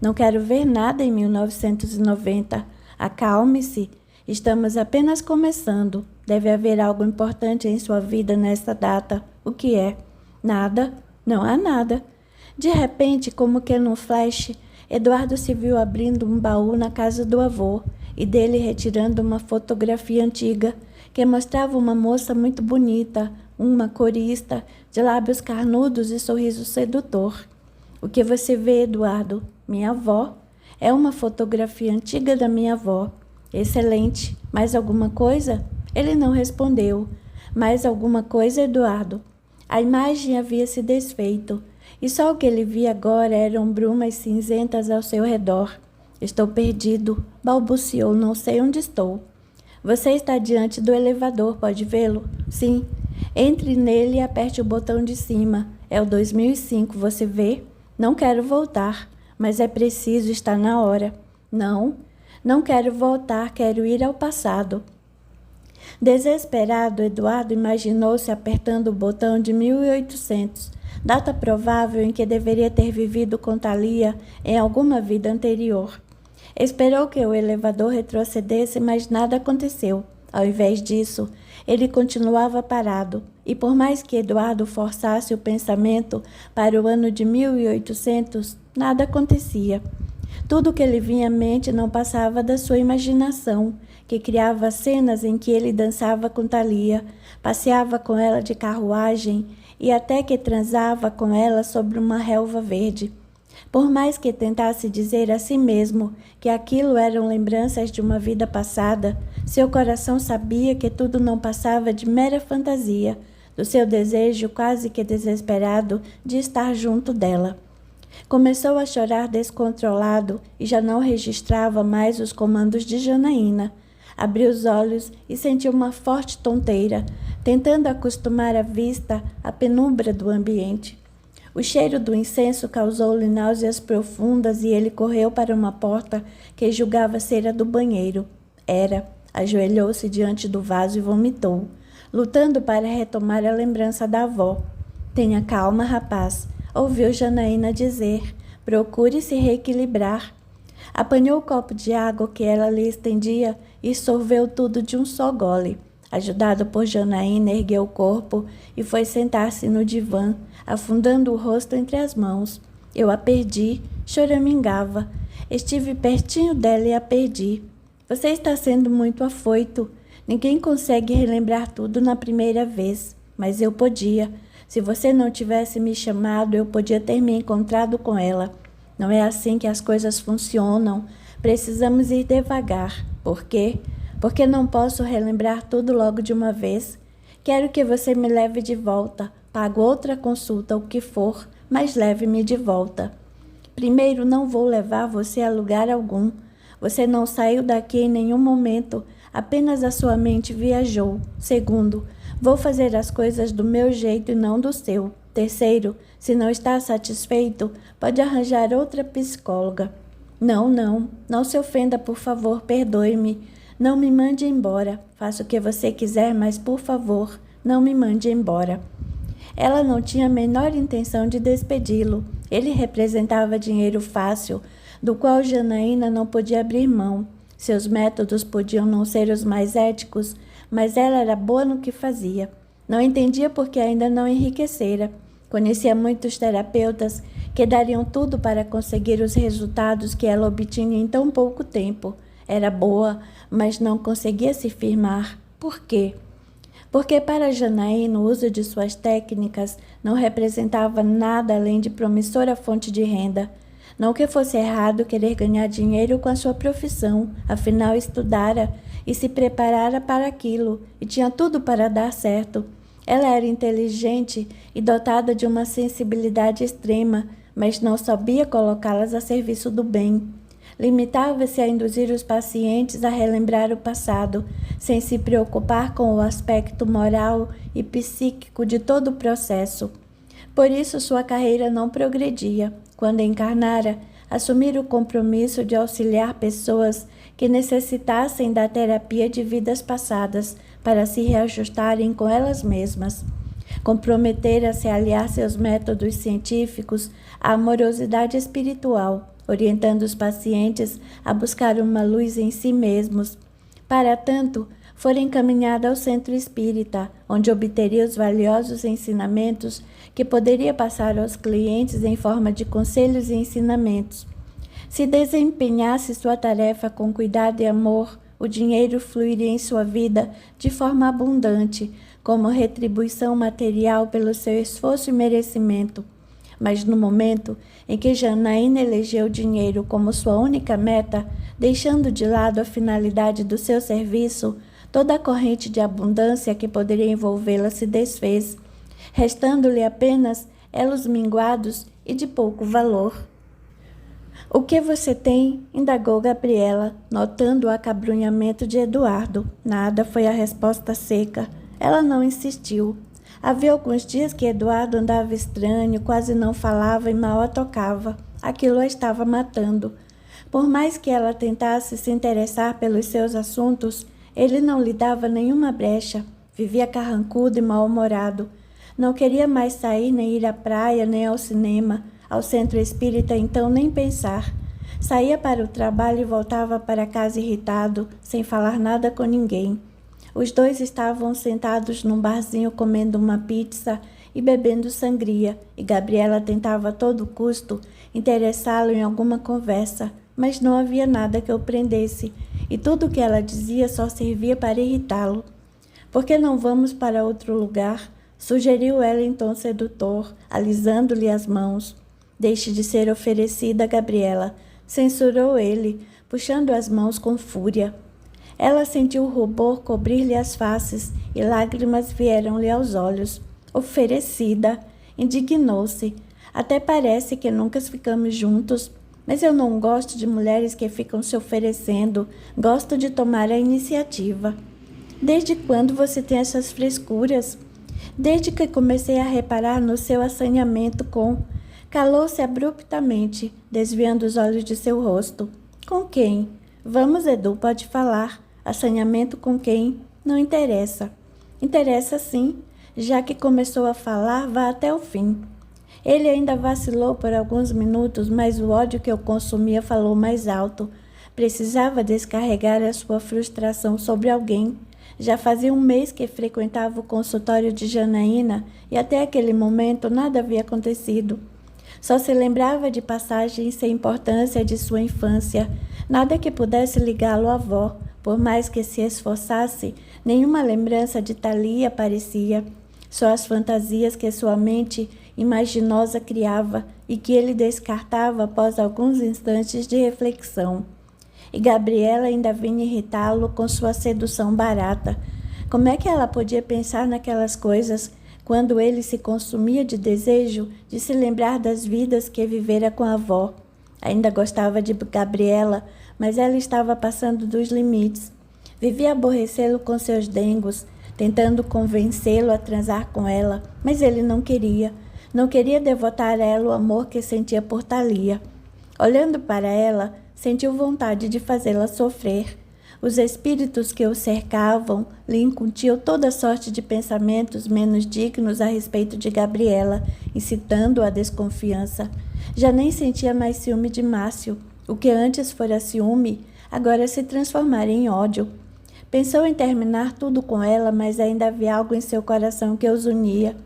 Speaker 1: Não quero ver nada em 1990. Acalme-se. Estamos apenas começando. Deve haver algo importante em sua vida nesta data. O que é? Nada. Não há nada. De repente, como que num flash, Eduardo se viu abrindo um baú na casa do avô e dele retirando uma fotografia antiga que mostrava uma moça muito bonita, uma corista, de lábios carnudos e sorriso sedutor. O que você vê, Eduardo? Minha avó. É uma fotografia antiga da minha avó. Excelente. Mais alguma coisa? Ele não respondeu. Mais alguma coisa, Eduardo? A imagem havia se desfeito, e só o que ele via agora eram brumas cinzentas ao seu redor. Estou perdido, balbuciou, não sei onde estou. Você está diante do elevador, pode vê-lo? Sim. Entre nele e aperte o botão de cima. É o 2005, você vê? Não quero voltar, mas é preciso, está na hora. Não quero voltar, quero ir ao passado. Desesperado, Eduardo imaginou-se apertando o botão de 1800, data provável em que deveria ter vivido com Thalia em alguma vida anterior. Esperou que o elevador retrocedesse, mas nada aconteceu. Ao invés disso, ele continuava parado, e por mais que Eduardo forçasse o pensamento para o ano de 1800, nada acontecia. Tudo que lhe vinha à mente não passava da sua imaginação, que criava cenas em que ele dançava com Thalia, passeava com ela de carruagem e até que transava com ela sobre uma relva verde. Por mais que tentasse dizer a si mesmo que aquilo eram lembranças de uma vida passada, seu coração sabia que tudo não passava de mera fantasia, do seu desejo quase que desesperado de estar junto dela. Começou a chorar descontrolado e já não registrava mais os comandos de Janaína. Abriu os olhos e sentiu uma forte tonteira, tentando acostumar a vista à penumbra do ambiente. O cheiro do incenso causou-lhe náuseas profundas e ele correu para uma porta que julgava ser a do banheiro. Ajoelhou-se diante do vaso e vomitou, lutando para retomar a lembrança da avó. Tenha calma, rapaz, ouviu Janaína dizer, Procure se reequilibrar. Apanhou o copo de água que ela lhe estendia e sorveu tudo de um só gole. Ajudado por Janaína, ergueu o corpo e foi sentar-se no divã, afundando o rosto entre as mãos. Eu a perdi, choramingava. Estive pertinho dela e a perdi. Você está sendo muito afoito. Ninguém consegue relembrar tudo na primeira vez, mas eu podia. Se você não tivesse me chamado, eu podia ter me encontrado com ela. Não é assim que as coisas funcionam. Precisamos ir devagar. Por quê? Porque não posso relembrar tudo logo de uma vez. Quero que você me leve de volta. Pago outra consulta, o que for, mas leve-me de volta. Primeiro, não vou levar você a lugar algum. Você não saiu daqui em nenhum momento. Apenas a sua mente viajou. Segundo, vou fazer as coisas do meu jeito e não do seu. Terceiro, se não está satisfeito, pode arranjar outra psicóloga. Não se ofenda, por favor, perdoe-me. Não me mande embora. Faça o que você quiser, mas, por favor, não me mande embora. Ela não tinha a menor intenção de despedi-lo. Ele representava dinheiro fácil, do qual Janaína não podia abrir mão. Seus métodos podiam não ser os mais éticos, mas ela era boa no que fazia. Não entendia porque ainda não enriquecera. Conhecia muitos terapeutas que dariam tudo para conseguir os resultados que ela obtinha em tão pouco tempo. Era boa, mas não conseguia se firmar. Por quê? Porque para Janaína o uso de suas técnicas não representava nada além de promissora fonte de renda. Não que fosse errado querer ganhar dinheiro com a sua profissão, afinal estudara e se preparara para aquilo, e tinha tudo para dar certo. Ela era inteligente e dotada de uma sensibilidade extrema, mas não sabia colocá-las a serviço do bem. Limitava-se a induzir os pacientes a relembrar o passado, sem se preocupar com o aspecto moral e psíquico de todo o processo. Por isso sua carreira não progredia. Quando encarnara, assumira o compromisso de auxiliar pessoas que necessitassem da terapia de vidas passadas para se reajustarem com elas mesmas. Comprometera-se a aliar seus métodos científicos à amorosidade espiritual, orientando os pacientes a buscar uma luz em si mesmos. Para tanto, fora encaminhada ao centro espírita, onde obteria os valiosos ensinamentos que poderia passar aos clientes em forma de conselhos e ensinamentos. Se desempenhasse sua tarefa com cuidado e amor, o dinheiro fluiria em sua vida de forma abundante, como retribuição material pelo seu esforço e merecimento. Mas no momento em que Janaína elegeu o dinheiro como sua única meta, deixando de lado a finalidade do seu serviço, toda a corrente de abundância que poderia envolvê-la se desfez, restando-lhe apenas elos minguados e de pouco valor. O que você tem? Indagou Gabriela, notando o acabrunhamento de Eduardo. Nada, foi a resposta seca. Ela não insistiu. Havia alguns dias que Eduardo andava estranho, quase não falava e mal a tocava. Aquilo a estava matando. Por mais que ela tentasse se interessar pelos seus assuntos, ele não lhe dava nenhuma brecha. Vivia carrancudo e mal-humorado. Não queria mais sair, nem ir à praia, nem ao cinema. Ao centro espírita, então, nem pensar. Saía para o trabalho e voltava para casa irritado, sem falar nada com ninguém. Os dois estavam sentados num barzinho comendo uma pizza e bebendo sangria, e Gabriela tentava a todo custo interessá-lo em alguma conversa, mas não havia nada que o prendesse, e tudo o que ela dizia só servia para irritá-lo. Por que não vamos para outro lugar? Sugeriu ela em tom sedutor, alisando-lhe as mãos. Deixe de ser oferecida, Gabriela, censurou ele, puxando as mãos com fúria. Ela sentiu o rubor cobrir-lhe as faces e lágrimas vieram-lhe aos olhos. Oferecida, indignou-se. Até parece que nunca ficamos juntos, mas eu não gosto de mulheres que ficam se oferecendo, gosto de tomar a iniciativa. Desde quando você tem essas frescuras? Desde que comecei a reparar no seu assanhamento com... Calou-se abruptamente, desviando os olhos de seu rosto. Com quem? Vamos, Edu, pode falar. Assanhamento com quem? Não interessa. Interessa sim. Já que começou a falar, vá até o fim. Ele ainda vacilou por alguns minutos, mas o ódio que o consumia falou mais alto. Precisava descarregar a sua frustração sobre alguém. Já fazia um mês que frequentava o consultório de Janaína e até aquele momento nada havia acontecido. Só se lembrava de passagens sem importância de sua infância, nada que pudesse ligá-lo à avó. Por mais que se esforçasse, nenhuma lembrança de Thalia aparecia. Só as fantasias que sua mente imaginosa criava e que ele descartava após alguns instantes de reflexão. E Gabriela ainda vinha irritá-lo com sua sedução barata. Como é que ela podia pensar naquelas coisas quando ele se consumia de desejo de se lembrar das vidas que vivera com a avó? Ainda gostava de Gabriela, mas ela estava passando dos limites. Vivia aborrecê-lo com seus dengos, tentando convencê-lo a transar com ela, mas ele não queria. Não queria devotar a ela o amor que sentia por Thalia. Olhando para ela, sentiu vontade de fazê-la sofrer. Os espíritos que o cercavam lhe incutiam toda sorte de pensamentos menos dignos a respeito de Gabriela, incitando-a à desconfiança. Já nem sentia mais ciúme de Márcio. O que antes fora ciúme, agora se transformara em ódio. Pensou em terminar tudo com ela, mas ainda havia algo em seu coração que os unia.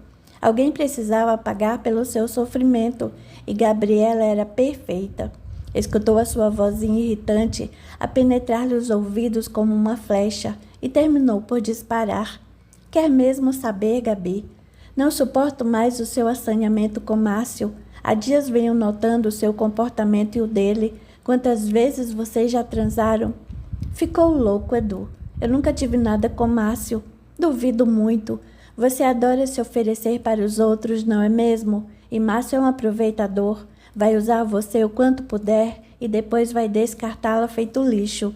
Speaker 1: Alguém precisava pagar pelo seu sofrimento, e Gabriela era perfeita. Escutou a sua vozinha irritante a penetrar-lhe os ouvidos como uma flecha e terminou por disparar. Quer mesmo saber, Gabi? Não suporto mais o seu assanhamento com Márcio. Há dias venho notando o seu comportamento e o dele. Quantas vezes vocês já transaram? Ficou louco, Edu. Eu nunca tive nada com Márcio. Duvido muito. Você adora se oferecer para os outros, não é mesmo? E Márcio é um aproveitador. Vai usar você o quanto puder e depois vai descartá-la feito lixo.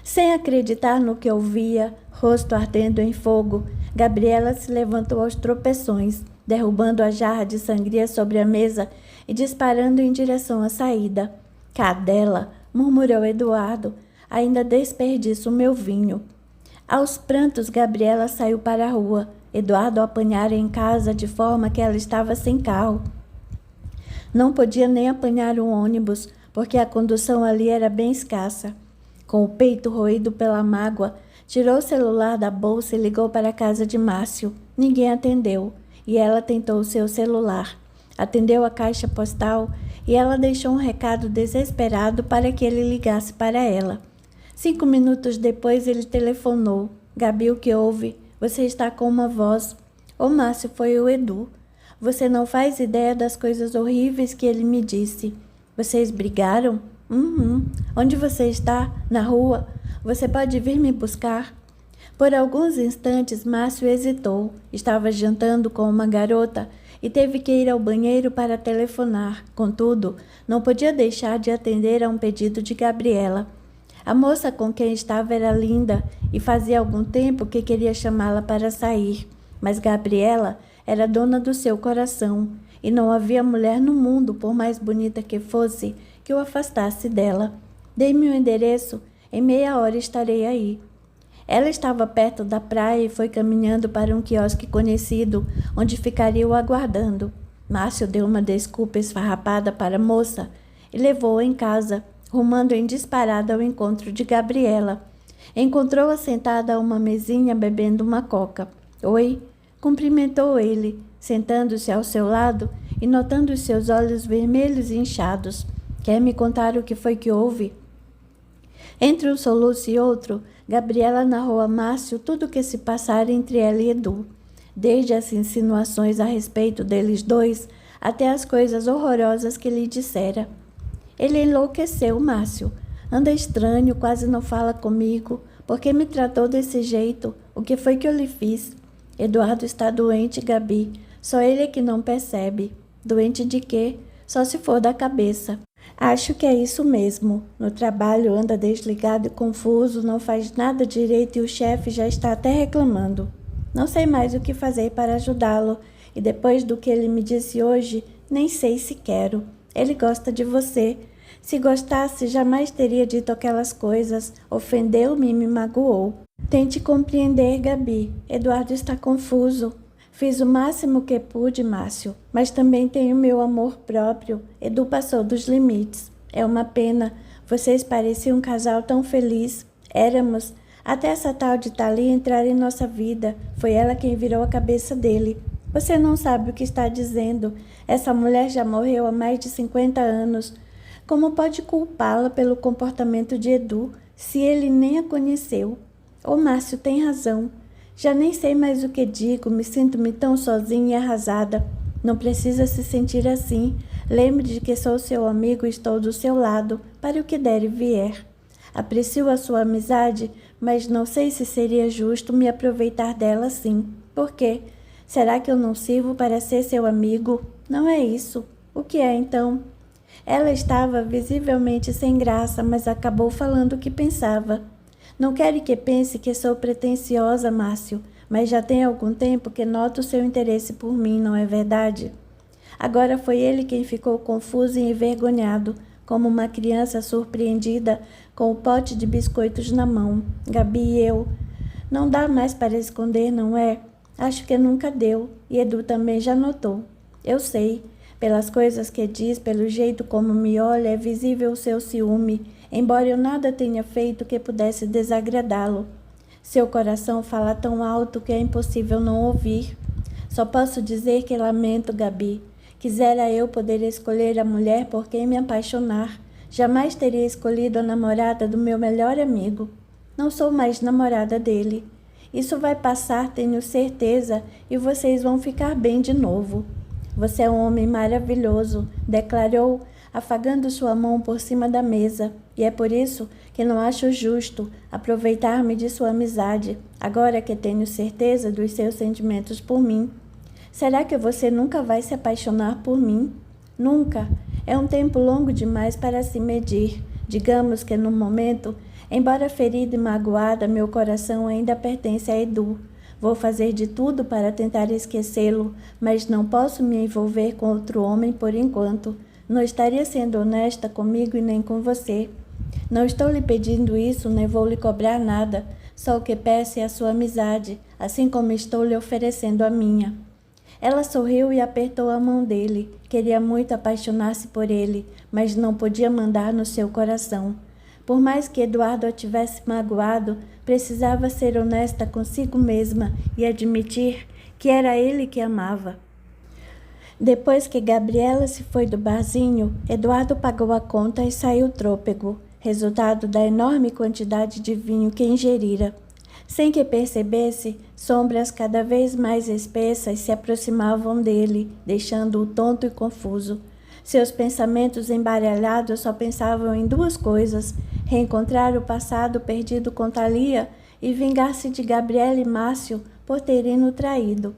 Speaker 1: Sem acreditar no que ouvia, rosto ardendo em fogo, Gabriela se levantou aos tropeções, derrubando a jarra de sangria sobre a mesa e disparando em direção à saída. Cadela, murmurou Eduardo, ainda desperdiço o meu vinho. Aos prantos, Gabriela saiu para a rua. Eduardo a apanhara em casa de forma que ela estava sem carro. Não podia nem apanhar um ônibus, porque a condução ali era bem escassa. Com o peito roído pela mágoa, tirou o celular da bolsa e ligou para a casa de Márcio. Ninguém atendeu, e ela tentou o seu celular. Atendeu a caixa postal e ela deixou um recado desesperado para que ele ligasse para ela. 5 minutos depois ele telefonou. Gabi, o que houve? Você está com uma voz. Ô Márcio, foi o Edu. Você não faz ideia das coisas horríveis que ele me disse. Vocês brigaram? Onde você está? Na rua? Você pode vir me buscar? Por alguns instantes, Márcio hesitou. Estava jantando com uma garota e teve que ir ao banheiro para telefonar. Contudo, não podia deixar de atender a um pedido de Gabriela. A moça com quem estava era linda e fazia algum tempo que queria chamá-la para sair. Mas Gabriela era dona do seu coração, e não havia mulher no mundo, por mais bonita que fosse, que o afastasse dela. Dê-me o endereço, em meia hora estarei aí. Ela estava perto da praia e foi caminhando para um quiosque conhecido, onde ficaria o aguardando. Márcio deu uma desculpa esfarrapada para a moça e levou-a em casa, rumando em disparada ao encontro de Gabriela. Encontrou-a sentada a uma mesinha bebendo uma coca. Oi? Cumprimentou ele, sentando-se ao seu lado e notando os seus olhos vermelhos e inchados. Quer me contar o que foi que houve? Entre um soluço e outro, Gabriela narrou a Márcio tudo o que se passara entre ela e Edu, desde as insinuações a respeito deles dois até as coisas horrorosas que lhe dissera. Ele enlouqueceu, Márcio. Anda estranho, quase não fala comigo. Por que me tratou desse jeito? O que foi que eu lhe fiz? Eduardo está doente, Gabi. Só ele é que não percebe. Doente de quê? Só se for da cabeça. Acho que é isso mesmo. No trabalho anda desligado e confuso, não faz nada direito e o chefe já está até reclamando. Não sei mais o que fazer para ajudá-lo. E depois do que ele me disse hoje, nem sei se quero. Ele gosta de você. Se gostasse, jamais teria dito aquelas coisas. Ofendeu-me e me magoou. Tente compreender, Gabi. Eduardo está confuso. Fiz o máximo que pude, Márcio, mas também tenho meu amor próprio. Edu passou dos limites. É uma pena. Vocês pareciam um casal tão feliz. Éramos, até essa tal de Thalia entrar em nossa vida. Foi ela quem virou a cabeça dele. Você não sabe o que está dizendo. Essa mulher já morreu há mais de 50 anos. Como pode culpá-la pelo comportamento de Edu, se ele nem a conheceu? Ô, Márcio tem razão. Já nem sei mais o que digo, me sinto-me tão sozinha e arrasada. Não precisa se sentir assim. Lembre de que sou seu amigo e estou do seu lado, para o que der e vier. Aprecio a sua amizade, mas não sei se seria justo me aproveitar dela assim. Por quê? Será que eu não sirvo para ser seu amigo? Não é isso. O que é então? Ela estava visivelmente sem graça, mas acabou falando o que pensava. Não quero que pense que sou pretensiosa, Márcio, mas já tem algum tempo que noto seu interesse por mim, não é verdade? Agora foi ele quem ficou confuso e envergonhado, como uma criança surpreendida com o pote de biscoitos na mão. Gabi e eu. Não dá mais para esconder, não é? Acho que nunca deu, e Edu também já notou. Eu sei. Pelas coisas que diz, pelo jeito como me olha, é visível o seu ciúme, embora eu nada tenha feito que pudesse desagradá-lo. Seu coração fala tão alto que é impossível não ouvir. Só posso dizer que lamento, Gabi. Quisera eu poder escolher a mulher por quem me apaixonar. Jamais teria escolhido a namorada do meu melhor amigo. Não sou mais namorada dele. Isso vai passar, tenho certeza, e vocês vão ficar bem de novo. Você é um homem maravilhoso, declarou, afagando sua mão por cima da mesa, e é por isso que não acho justo aproveitar-me de sua amizade, agora que tenho certeza dos seus sentimentos por mim. Será que você nunca vai se apaixonar por mim? Nunca. É um tempo longo demais para se medir. Digamos que no momento, embora ferida e magoada, meu coração ainda pertence a Edu. Vou fazer de tudo para tentar esquecê-lo, mas não posso me envolver com outro homem por enquanto. Não estaria sendo honesta comigo e nem com você. Não estou lhe pedindo isso, nem vou lhe cobrar nada. Só o que peço é a sua amizade, assim como estou lhe oferecendo a minha. Ela sorriu e apertou a mão dele. Queria muito apaixonar-se por ele, mas não podia mandar no seu coração. Por mais que Eduardo a tivesse magoado, precisava ser honesta consigo mesma e admitir que era ele que amava. Depois que Gabriela se foi do barzinho, Eduardo pagou a conta e saiu trôpego, resultado da enorme quantidade de vinho que ingerira. Sem que percebesse, sombras cada vez mais espessas se aproximavam dele, deixando-o tonto e confuso. Seus pensamentos embaralhados só pensavam em duas coisas: reencontrar o passado perdido com Thalia e vingar-se de Gabriela e Márcio por terem o traído.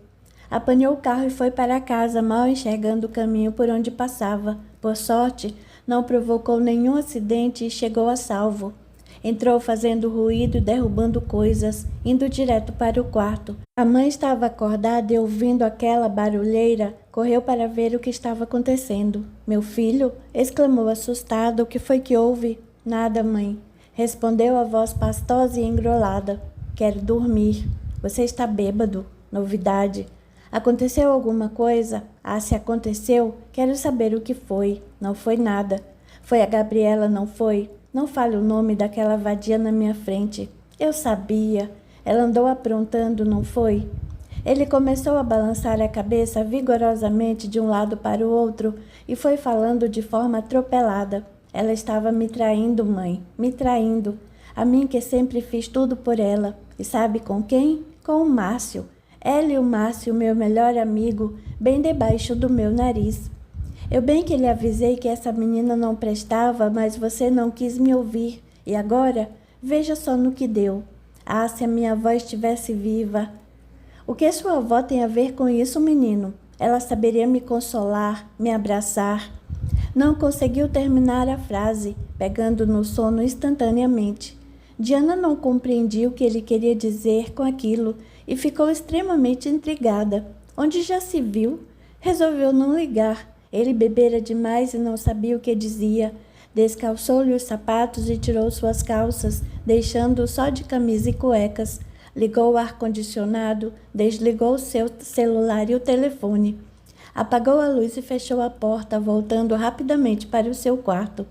Speaker 1: Apanhou o carro e foi para casa, mal enxergando o caminho por onde passava. Por sorte, não provocou nenhum acidente e chegou a salvo. Entrou fazendo ruído e derrubando coisas, indo direto para o quarto. A mãe estava acordada e, ouvindo aquela barulheira, correu para ver o que estava acontecendo. Meu filho? Exclamou assustado. O que foi que houve? Nada, mãe. Respondeu a voz pastosa e engrolada. Quero dormir. Você está bêbado. Novidade. Aconteceu alguma coisa? Ah, se aconteceu, quero saber o que foi. Não foi nada. Foi a Gabriela, não foi? Não fale o nome daquela vadia na minha frente. Eu sabia. Ela andou aprontando, não foi? Ele começou a balançar a cabeça vigorosamente de um lado para o outro e foi falando de forma atropelada. Ela estava me traindo, mãe. Me traindo. A mim que sempre fiz tudo por ela. E sabe com quem? Com o Márcio. Ela e o Márcio, meu melhor amigo, bem debaixo do meu nariz. Eu bem que lhe avisei que essa menina não prestava, mas você não quis me ouvir. E agora, veja só no que deu. Ah, se a minha avó estivesse viva. O que sua avó tem a ver com isso, menino? Ela saberia me consolar, me abraçar. Não conseguiu terminar a frase, pegando no sono instantaneamente. Diana não compreendia o que ele queria dizer com aquilo e ficou extremamente intrigada. Onde já se viu? Resolveu não ligar. Ele bebera demais e não sabia o que dizia. Descalçou-lhe os sapatos e tirou suas calças, deixando-o só de camisa e cuecas. ligou o ar-condicionado, desligou o seu celular e o telefone. Apagou a luz e fechou a porta, voltando rapidamente para o seu quarto.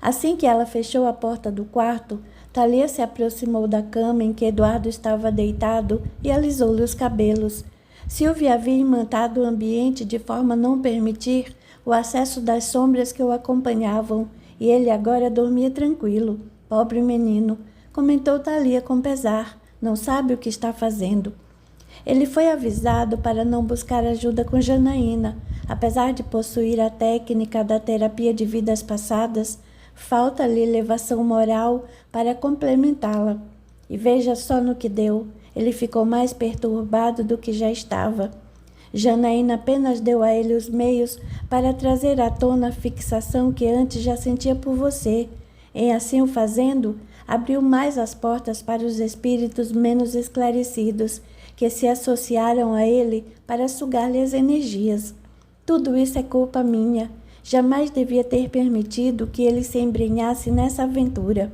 Speaker 1: Assim que ela fechou a porta do quarto, Thalia se aproximou da cama em que Eduardo estava deitado e alisou-lhe os cabelos. Silvia havia imantado o ambiente de forma a não permitir o acesso das sombras que o acompanhavam, e ele agora dormia tranquilo. Pobre menino, comentou Thalia com pesar, não sabe o que está fazendo. Ele foi avisado para não buscar ajuda com Janaína. Apesar de possuir a técnica da terapia de vidas passadas, falta-lhe elevação moral para complementá-la. E veja só no que deu. Ele ficou mais perturbado do que já estava. Janaína apenas deu a ele os meios para trazer à tona a fixação que antes já sentia por você. Em assim o fazendo, abriu mais as portas para os espíritos menos esclarecidos, que se associaram a ele para sugar-lhe as energias. Tudo isso é culpa minha. Jamais devia ter permitido que ele se embrenhasse nessa aventura.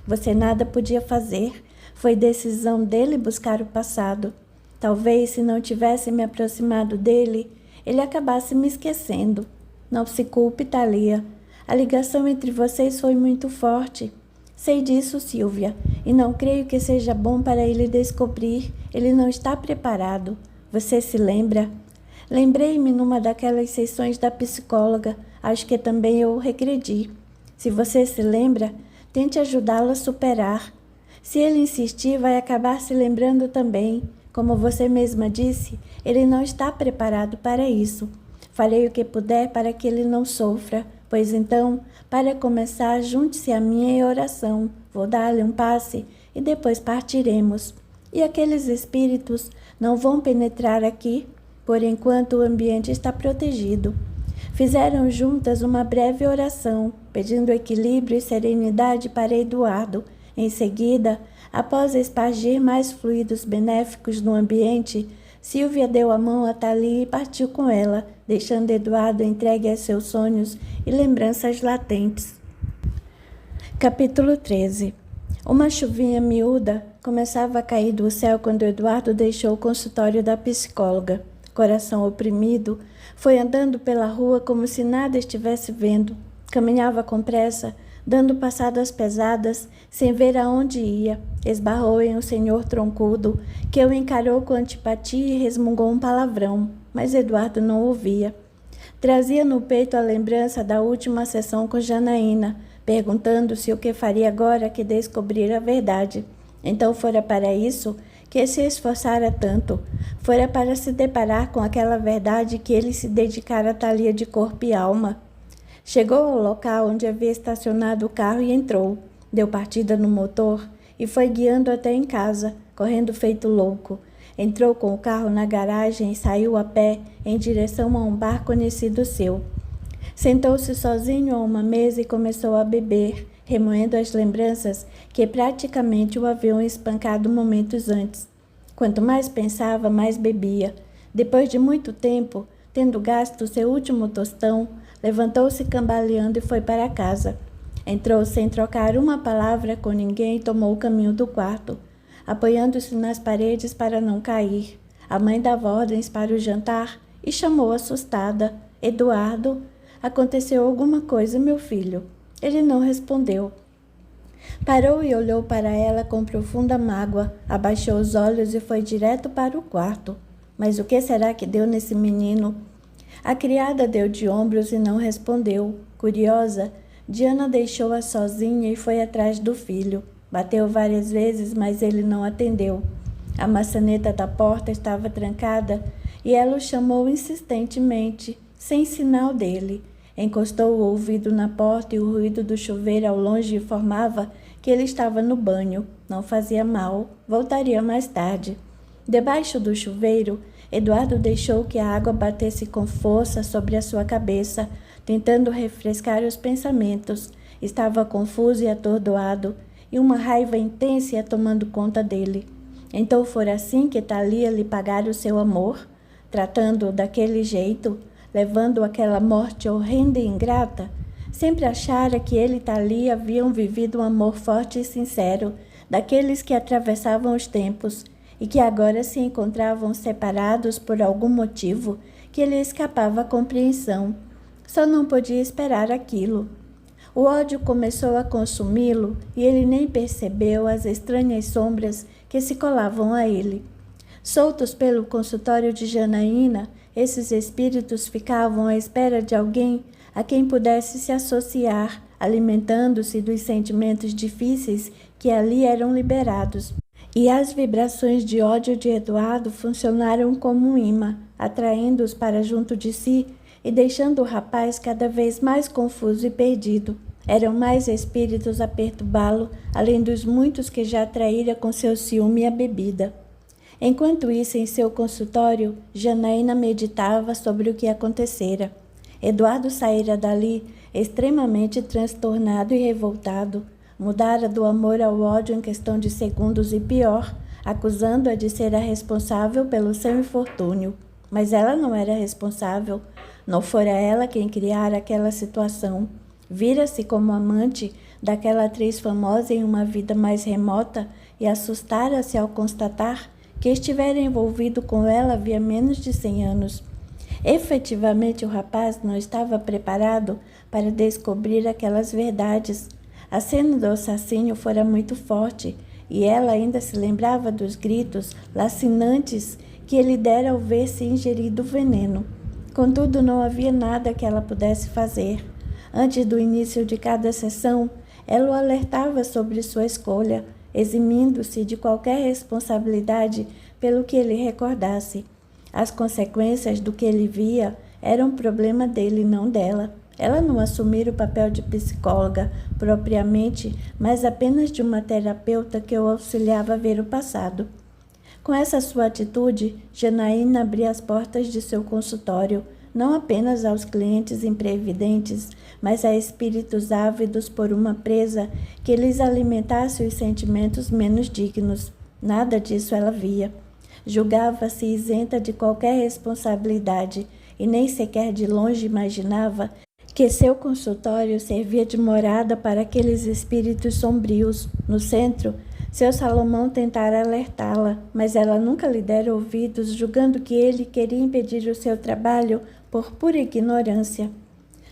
Speaker 1: Você nada podia fazer. Foi decisão dele buscar o passado. Talvez, se não tivesse me aproximado dele, ele acabasse me esquecendo. Não se culpe, Thalia. A ligação entre vocês foi muito forte. Sei disso, Silvia, e não creio que seja bom para ele descobrir. Ele não está preparado. Você se lembra? Lembrei-me numa daquelas sessões da psicóloga. Acho que também eu regredi. Se você se lembra, tente ajudá-lo a superar. Se ele insistir, vai acabar se lembrando também. Como você mesma disse, ele não está preparado para isso. Farei o que puder para que ele não sofra. Pois então, para começar, junte-se a mim em oração. Vou dar-lhe um passe e depois partiremos. E aqueles espíritos não vão penetrar aqui? Por enquanto, o ambiente está protegido. Fizeram juntas uma breve oração, pedindo equilíbrio e serenidade para Eduardo. Em seguida, após espargir mais fluidos benéficos no ambiente, Silvia deu a mão a Thalia e partiu com ela, deixando Eduardo entregue a seus sonhos e lembranças latentes. Capítulo 13. Uma chuvinha miúda começava a cair do céu quando Eduardo deixou o consultório da psicóloga. Coração oprimido, foi andando pela rua como se nada estivesse vendo. Caminhava com pressa, dando passadas pesadas, sem ver aonde ia. Esbarrou em um senhor troncudo, que o encarou com antipatia e resmungou um palavrão, mas Eduardo não ouvia. Trazia no peito a lembrança da última sessão com Janaína, perguntando-se o que faria agora que descobrira a verdade. Então fora para isso que se esforçara tanto. Fora para se deparar com aquela verdade que ele se dedicara a Thalia de corpo e alma. Chegou ao local onde havia estacionado o carro e entrou. Deu partida no motor e foi guiando até em casa, correndo feito louco. Entrou com o carro na garagem e saiu a pé em direção a um bar conhecido seu. Sentou-se sozinho a uma mesa e começou a beber, remoendo as lembranças que praticamente o haviam espancado momentos antes. Quanto mais pensava, mais bebia. Depois de muito tempo, tendo gasto seu último tostão, levantou-se cambaleando e foi para casa. Entrou sem trocar uma palavra com ninguém e tomou o caminho do quarto, apoiando-se nas paredes para não cair. A mãe dava ordens para o jantar e chamou assustada. Eduardo, aconteceu alguma coisa, meu filho? Ele não respondeu. Parou e olhou para ela com profunda mágoa, abaixou os olhos e foi direto para o quarto. Mas o que será que deu nesse menino? A criada deu de ombros e não respondeu. Curiosa, Diana deixou-a sozinha e foi atrás do filho. Bateu várias vezes, mas ele não atendeu. A maçaneta da porta estava trancada e ela o chamou insistentemente, sem sinal dele. Encostou o ouvido na porta e o ruído do chuveiro ao longe informava que ele estava no banho. Não fazia mal, voltaria mais tarde. Debaixo do chuveiro, Eduardo deixou que a água batesse com força sobre a sua cabeça, tentando refrescar os pensamentos. Estava confuso e atordoado, e uma raiva intensa ia tomando conta dele. Então fora assim que Thalia lhe pagara o seu amor, tratando-o daquele jeito, levando aquela morte horrenda e ingrata. Sempre achara que ele e Thalia haviam vivido um amor forte e sincero, daqueles que atravessavam os tempos. e que agora se encontravam separados por algum motivo que lhe escapava à compreensão. Só não podia esperar aquilo. O ódio começou a consumi-lo e ele nem percebeu as estranhas sombras que se colavam a ele. Soltos pelo consultório de Janaína, esses espíritos ficavam à espera de alguém a quem pudesse se associar, alimentando-se dos sentimentos difíceis que ali eram liberados. E as vibrações de ódio de Eduardo funcionaram como um imã, atraindo-os para junto de si e deixando o rapaz cada vez mais confuso e perdido. Eram mais espíritos a perturbá-lo, além dos muitos que já atraíra com seu ciúme e a bebida. Enquanto isso, em seu consultório, Janaína meditava sobre o que acontecera. Eduardo saíra dali extremamente transtornado e revoltado. Mudara do amor ao ódio em questão de segundos e pior, acusando-a de ser a responsável pelo seu infortúnio. Mas ela não era responsável. Não fora ela quem criara aquela situação. Vira-se como amante daquela atriz famosa em uma vida mais remota e assustara-se ao constatar que estivera envolvido com ela havia menos de 100 anos. Efetivamente, o rapaz não estava preparado para descobrir aquelas verdades. A cena do assassínio fora muito forte e ela ainda se lembrava dos gritos lacinantes que ele dera ao ver-se ingerido o veneno. Contudo, não havia nada que ela pudesse fazer. Antes do início de cada sessão, ela o alertava sobre sua escolha, eximindo-se de qualquer responsabilidade pelo que ele recordasse. As consequências do que ele via eram problema dele, não dela. Ela não assumira o papel de psicóloga propriamente, mas apenas de uma terapeuta que o auxiliava a ver o passado. Com essa sua atitude, Janaína abria as portas de seu consultório, não apenas aos clientes imprevidentes, mas a espíritos ávidos por uma presa que lhes alimentasse os sentimentos menos dignos. Nada disso ela via. Julgava-se isenta de qualquer responsabilidade e nem sequer de longe imaginava que seu consultório servia de morada para aqueles espíritos sombrios. No centro, seu Salomão tentara alertá-la, mas ela nunca lhe dera ouvidos, julgando que ele queria impedir o seu trabalho por pura ignorância.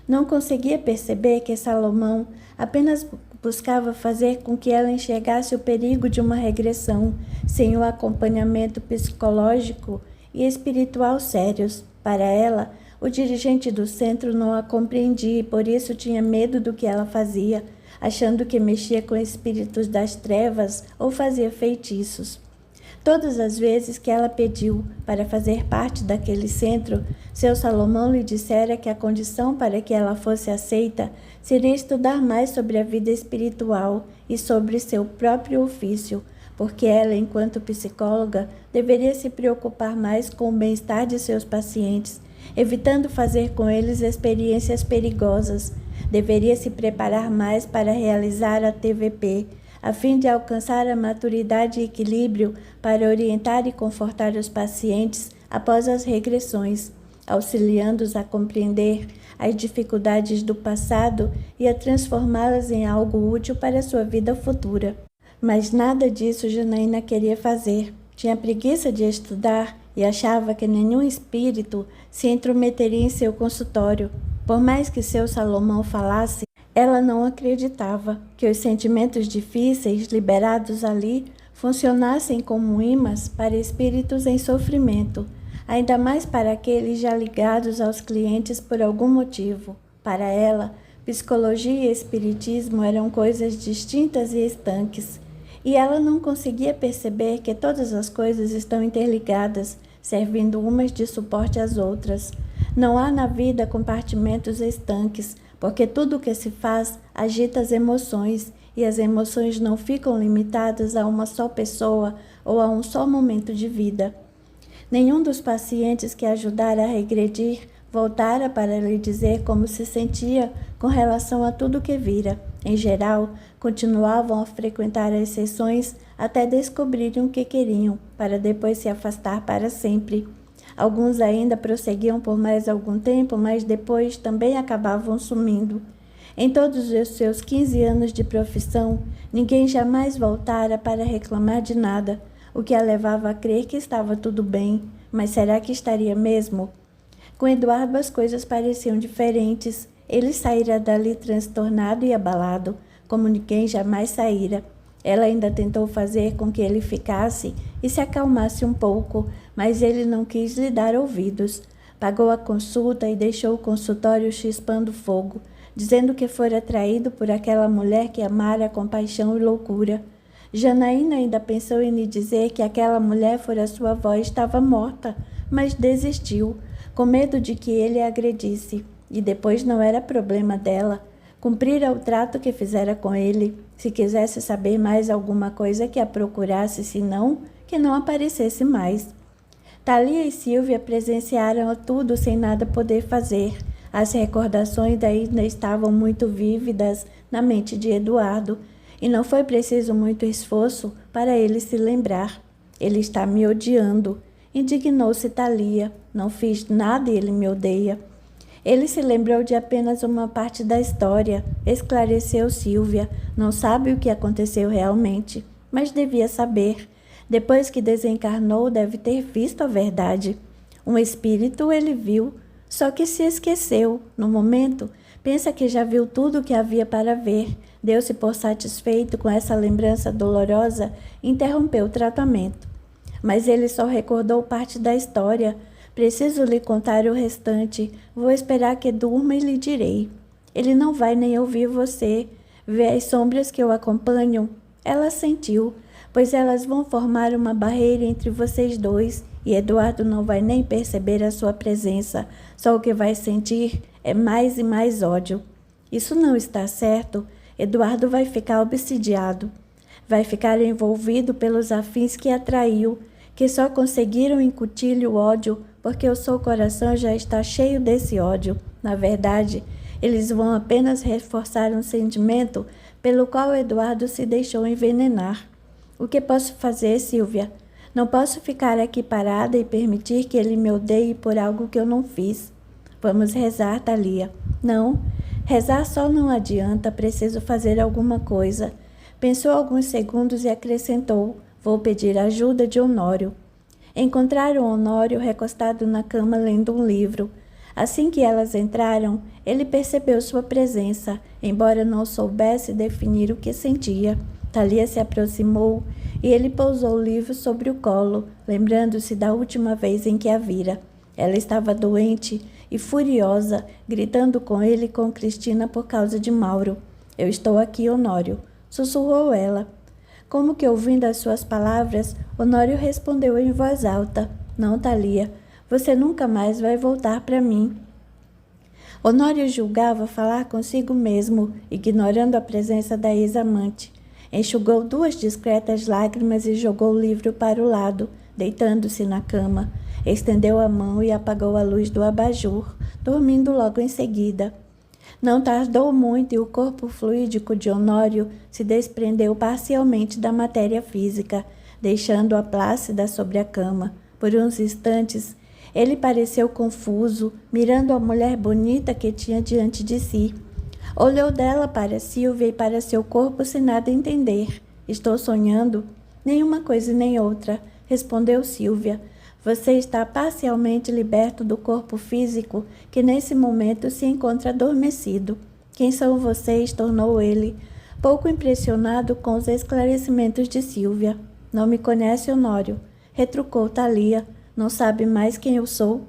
Speaker 1: Não conseguia perceber que Salomão apenas buscava fazer com que ela enxergasse o perigo de uma regressão, sem o acompanhamento psicológico e espiritual sérios. Para ela, o dirigente do centro não a compreendia e por isso tinha medo do que ela fazia, achando que mexia com espíritos das trevas ou fazia feitiços. Todas as vezes que ela pediu para fazer parte daquele centro, seu Salomão lhe dissera que a condição para que ela fosse aceita seria estudar mais sobre a vida espiritual e sobre seu próprio ofício, porque ela, enquanto psicóloga, deveria se preocupar mais com o bem-estar de seus pacientes, evitando fazer com eles experiências perigosas. Deveria se preparar mais para realizar a TVP, a fim de alcançar a maturidade e equilíbrio para orientar e confortar os pacientes após as regressões, auxiliando-os a compreender as dificuldades do passado e a transformá-las em algo útil para a sua vida futura. Mas nada disso Janaína queria fazer. Tinha preguiça de estudar e achava que nenhum espírito se intrometeria em seu consultório. Por mais que seu Salomão falasse, ela não acreditava que os sentimentos difíceis liberados ali funcionassem como imãs para espíritos em sofrimento, ainda mais para aqueles já ligados aos clientes por algum motivo. Para ela, psicologia e espiritismo eram coisas distintas e estanques, e ela não conseguia perceber que todas as coisas estão interligadas, servindo umas de suporte às outras. Não há na vida compartimentos estanques, porque tudo o que se faz agita as emoções, e as emoções não ficam limitadas a uma só pessoa ou a um só momento de vida. Nenhum dos pacientes que ajudara a regredir voltara para lhe dizer como se sentia com relação a tudo o que vira. Em geral, continuavam a frequentar as sessões até descobrirem o que queriam, para depois se afastar para sempre. Alguns ainda prosseguiam por mais algum tempo, mas depois também acabavam sumindo. Em todos os seus 15 anos de profissão, ninguém jamais voltara para reclamar de nada. o que a levava a crer que estava tudo bem, mas será que estaria mesmo? Com Eduardo as coisas pareciam diferentes. Ele saíra dali transtornado e abalado, como ninguém jamais saíra. Ela ainda tentou fazer com que ele ficasse e se acalmasse um pouco, mas ele não quis lhe dar ouvidos. Pagou a consulta e deixou o consultório chispando fogo, dizendo que fora traído por aquela mulher que amara com paixão e loucura. Janaína ainda pensou em lhe dizer que aquela mulher fora sua avó e estava morta, mas desistiu, com medo de que ele a agredisse. E depois não era problema dela. Cumprira o trato que fizera com ele. Se quisesse saber mais alguma coisa, que a procurasse, se não, que não aparecesse mais. Thalia e Sílvia presenciaram tudo sem nada poder fazer. As recordações ainda estavam muito vívidas na mente de Eduardo, e não foi preciso muito esforço para ele se lembrar. Ele está me odiando. Indignou-se Thalia. Não fiz nada e ele me odeia. Ele se lembrou de apenas uma parte da história, esclareceu Sílvia. Não sabe o que aconteceu realmente, mas devia saber. Depois que desencarnou, deve ter visto a verdade. Um espírito ele viu, só que se esqueceu. No momento, pensa que já viu tudo o que havia para ver. Deu-se por satisfeito com essa lembrança dolorosa e interrompeu o tratamento. Mas ele só recordou parte da história. Preciso lhe contar o restante. Vou esperar que durma e lhe direi. Ele não vai nem ouvir você. Vê as sombras que o acompanham? Ela sentiu, pois elas vão formar uma barreira entre vocês dois, e Eduardo não vai nem perceber a sua presença. Só o que vai sentir é mais e mais ódio. Isso não está certo. Eduardo vai ficar obsidiado. Vai ficar envolvido pelos afins que atraiu, que só conseguiram incutir-lhe o ódio porque o seu coração já está cheio desse ódio. Na verdade, eles vão apenas reforçar um sentimento pelo qual Eduardo se deixou envenenar. O que posso fazer, Sílvia? Não posso ficar aqui parada e permitir que ele me odeie por algo que eu não fiz. Vamos rezar, Thalia. Não, rezar só não adianta, preciso fazer alguma coisa. Pensou alguns segundos e acrescentou, vou pedir ajuda de Honório. Encontraram Honório recostado na cama lendo um livro. Assim que elas entraram, ele percebeu sua presença, embora não soubesse definir o que sentia. Thalia se aproximou e ele pousou o livro sobre o colo, lembrando-se da última vez em que a vira. Ela estava doente e furiosa, gritando com ele e com Cristina por causa de Mauro. Eu estou aqui, Honório, sussurrou ela. Como que ouvindo as suas palavras, Honório respondeu em voz alta. Não, Thalia, você nunca mais vai voltar para mim. Honório julgava falar consigo mesmo, ignorando a presença da ex-amante. Enxugou 2 discretas lágrimas e jogou o livro para o lado, deitando-se na cama. Estendeu a mão e apagou a luz do abajur, dormindo logo em seguida. Não tardou muito e o corpo fluídico de Honório se desprendeu parcialmente da matéria física, deixando-a plácida sobre a cama. Por uns instantes, ele pareceu confuso, mirando a mulher bonita que tinha diante de si. Olhou dela para Sílvia e para seu corpo sem nada entender. Estou sonhando? Nenhuma coisa e nem outra, respondeu Sílvia. Você está parcialmente liberto do corpo físico, que nesse momento se encontra adormecido. Quem são vocês? Tornou ele, pouco impressionado com os esclarecimentos de Sílvia. Não me conhece, Honório, retrucou Thalia. Não sabe mais quem eu sou?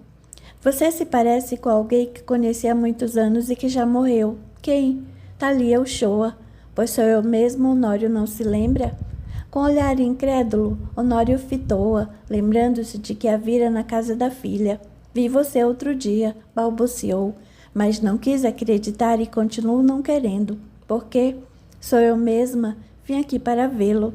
Speaker 1: Você se parece com alguém que conheci há muitos anos e que já morreu. Quem? Thalia Uchoa. Pois sou eu mesmo, Honório não se lembra? Com olhar incrédulo, Honório fitou-a, lembrando-se de que a vira na casa da filha. Vi você outro dia, balbuciou, mas não quis acreditar e continuo não querendo. Por quê? Sou eu mesma, vim aqui para vê-lo.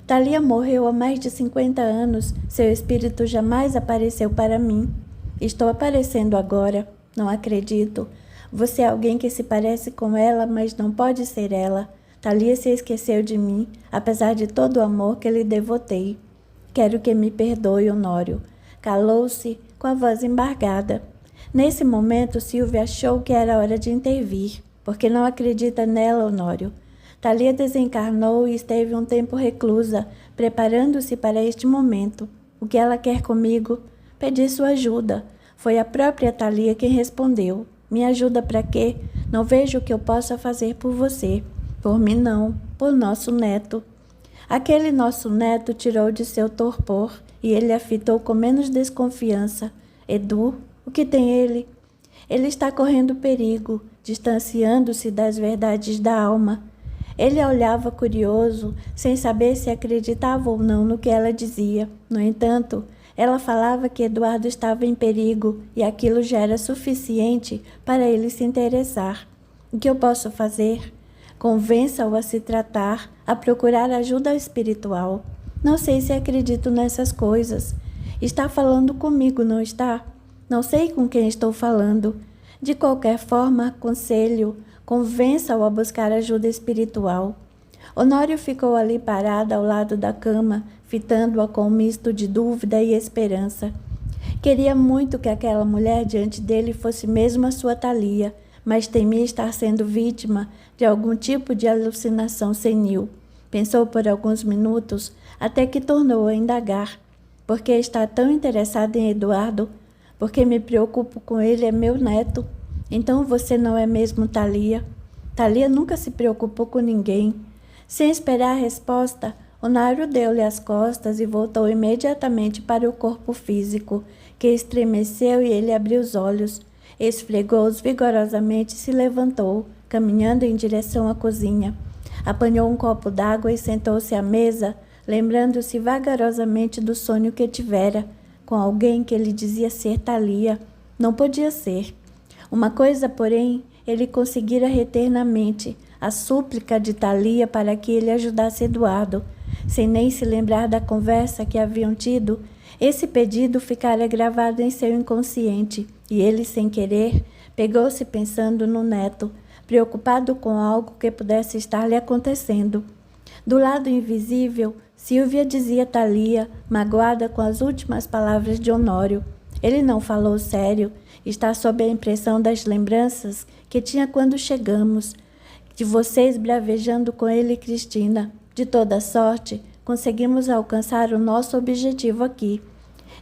Speaker 1: Thalia morreu há mais de 50 anos, seu espírito jamais apareceu para mim. Estou aparecendo agora, não acredito. Você é alguém que se parece com ela, mas não pode ser ela. Thalia se esqueceu de mim, apesar de todo o amor que lhe devotei. Quero que me perdoe, Honório. Calou-se com a voz embargada. Nesse momento, Sílvia achou que era hora de intervir. Porque não acredita nela, Honório. Thalia desencarnou e esteve um tempo reclusa, preparando-se para este momento. O que ela quer comigo? Pedi sua ajuda. Foi a própria Thalia quem respondeu. Me ajuda para quê? Não vejo o que eu possa fazer por você. Por mim não, por nosso neto. Aquele nosso neto tirou de seu torpor e ele a fitou com menos desconfiança. Edu, o que tem ele? Ele está correndo perigo, distanciando-se das verdades da alma. Ele a olhava curioso, sem saber se acreditava ou não no que ela dizia. No entanto, ela falava que Eduardo estava em perigo e aquilo já era suficiente para ele se interessar. O que eu posso fazer? Convença-o a se tratar, a procurar ajuda espiritual. Não sei se acredito nessas coisas. Está falando comigo, não está? Não sei com quem estou falando. De qualquer forma, aconselho, convença-o a buscar ajuda espiritual. Honório ficou ali parado ao lado da cama, fitando-a com um misto de dúvida e esperança. Queria muito que aquela mulher diante dele fosse mesmo a sua Thalia, mas temia estar sendo vítima de algum tipo de alucinação senil. Pensou por alguns minutos, até que tornou a indagar. Por que está tão interessada em Eduardo? Porque me preocupo com ele, é meu neto. Então você não é mesmo Thalia? Thalia nunca se preocupou com ninguém. Sem esperar a resposta, Honório deu-lhe as costas e voltou imediatamente para o corpo físico, que estremeceu e ele abriu os olhos. Esfregou-os vigorosamente e se levantou, caminhando em direção à cozinha. Apanhou um copo d'água e sentou-se à mesa, lembrando-se vagarosamente do sonho que tivera, com alguém que ele dizia ser Thalia. Não podia ser. Uma coisa, porém, ele conseguira reter na mente, a súplica de Thalia para que ele ajudasse Eduardo. Sem nem se lembrar da conversa que haviam tido, esse pedido ficara gravado em seu inconsciente, e ele, sem querer, pegou-se pensando no neto, preocupado com algo que pudesse estar lhe acontecendo. Do lado invisível, Sílvia dizia a Thalia, magoada com as últimas palavras de Honório. Ele não falou sério, está sob a impressão das lembranças que tinha quando chegamos, de vocês bravejando com ele e Cristina. De toda sorte, conseguimos alcançar o nosso objetivo aqui.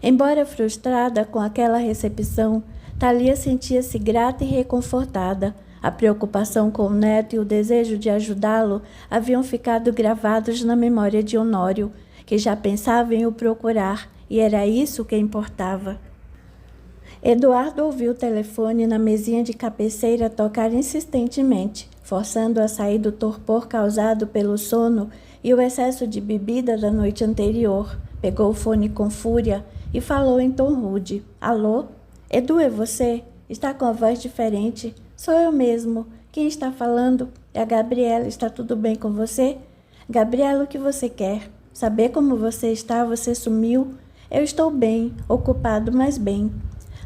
Speaker 1: Embora frustrada com aquela recepção, Thalia sentia-se grata e reconfortada. A preocupação com o neto e o desejo de ajudá-lo haviam ficado gravados na memória de Honório, que já pensava em o procurar, e era isso que importava. Eduardo ouviu o telefone na mesinha de cabeceira tocar insistentemente, forçando a sair do torpor causado pelo sono e o excesso de bebida da noite anterior. Pegou o fone com fúria e falou em tom rude. Alô? Edu, é você? Está com a voz diferente. Sou eu mesmo. Quem está falando? É a Gabriela. Está tudo bem com você? Gabriela, o que você quer? Saber como você está? Você sumiu? Eu estou bem, ocupado, mas bem.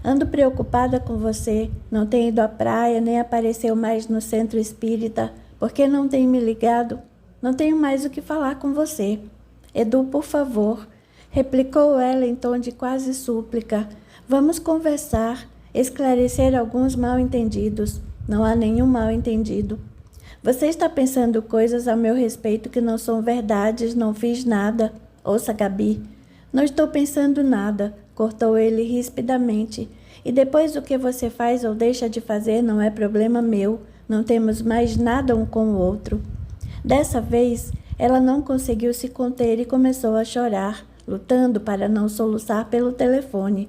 Speaker 1: Ando preocupada com você. Não tem ido à praia, nem apareceu mais no centro espírita. Por que não tem me ligado? Não tenho mais o que falar com você. Edu, por favor, replicou ela em tom de quase súplica. Vamos conversar, esclarecer alguns mal-entendidos. Não há nenhum mal-entendido. Você está pensando coisas a meu respeito que não são verdades, não fiz nada. Ouça, Gabi. Não estou pensando nada, cortou ele rispidamente. E depois o que você faz ou deixa de fazer não é problema meu. Não temos mais nada um com o outro. Dessa vez, ela não conseguiu se conter e começou a chorar, lutando para não soluçar pelo telefone.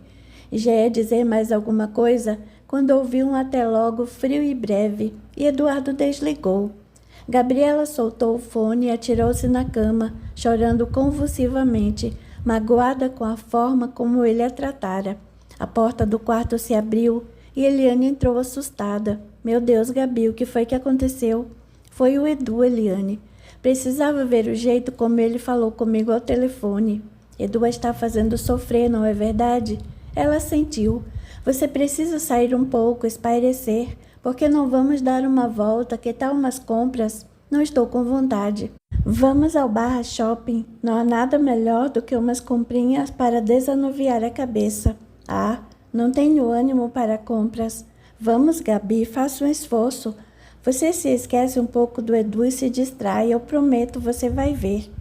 Speaker 1: Já ia dizer mais alguma coisa quando ouviu um até logo frio e breve, e Eduardo desligou. Gabriela soltou o fone e atirou-se na cama, chorando convulsivamente, magoada com a forma como ele a tratara. A porta do quarto se abriu e Eliane entrou assustada. Meu Deus, Gabi, o que foi que aconteceu? Foi o Edu, Eliane. Precisava ver o jeito como ele falou comigo ao telefone. Edu a está fazendo sofrer, não é verdade? Ela sentiu. Você precisa sair um pouco, espairecer. Por que não vamos dar uma volta? Que tal umas compras? Não estou com vontade. Vamos ao Barra Shopping. Não há nada melhor do que umas comprinhas para desanuviar a cabeça. Ah, não tenho ânimo para compras. Vamos, Gabi, faça um esforço. Você se esquece um pouco do Edu e se distrai, eu prometo, você vai ver.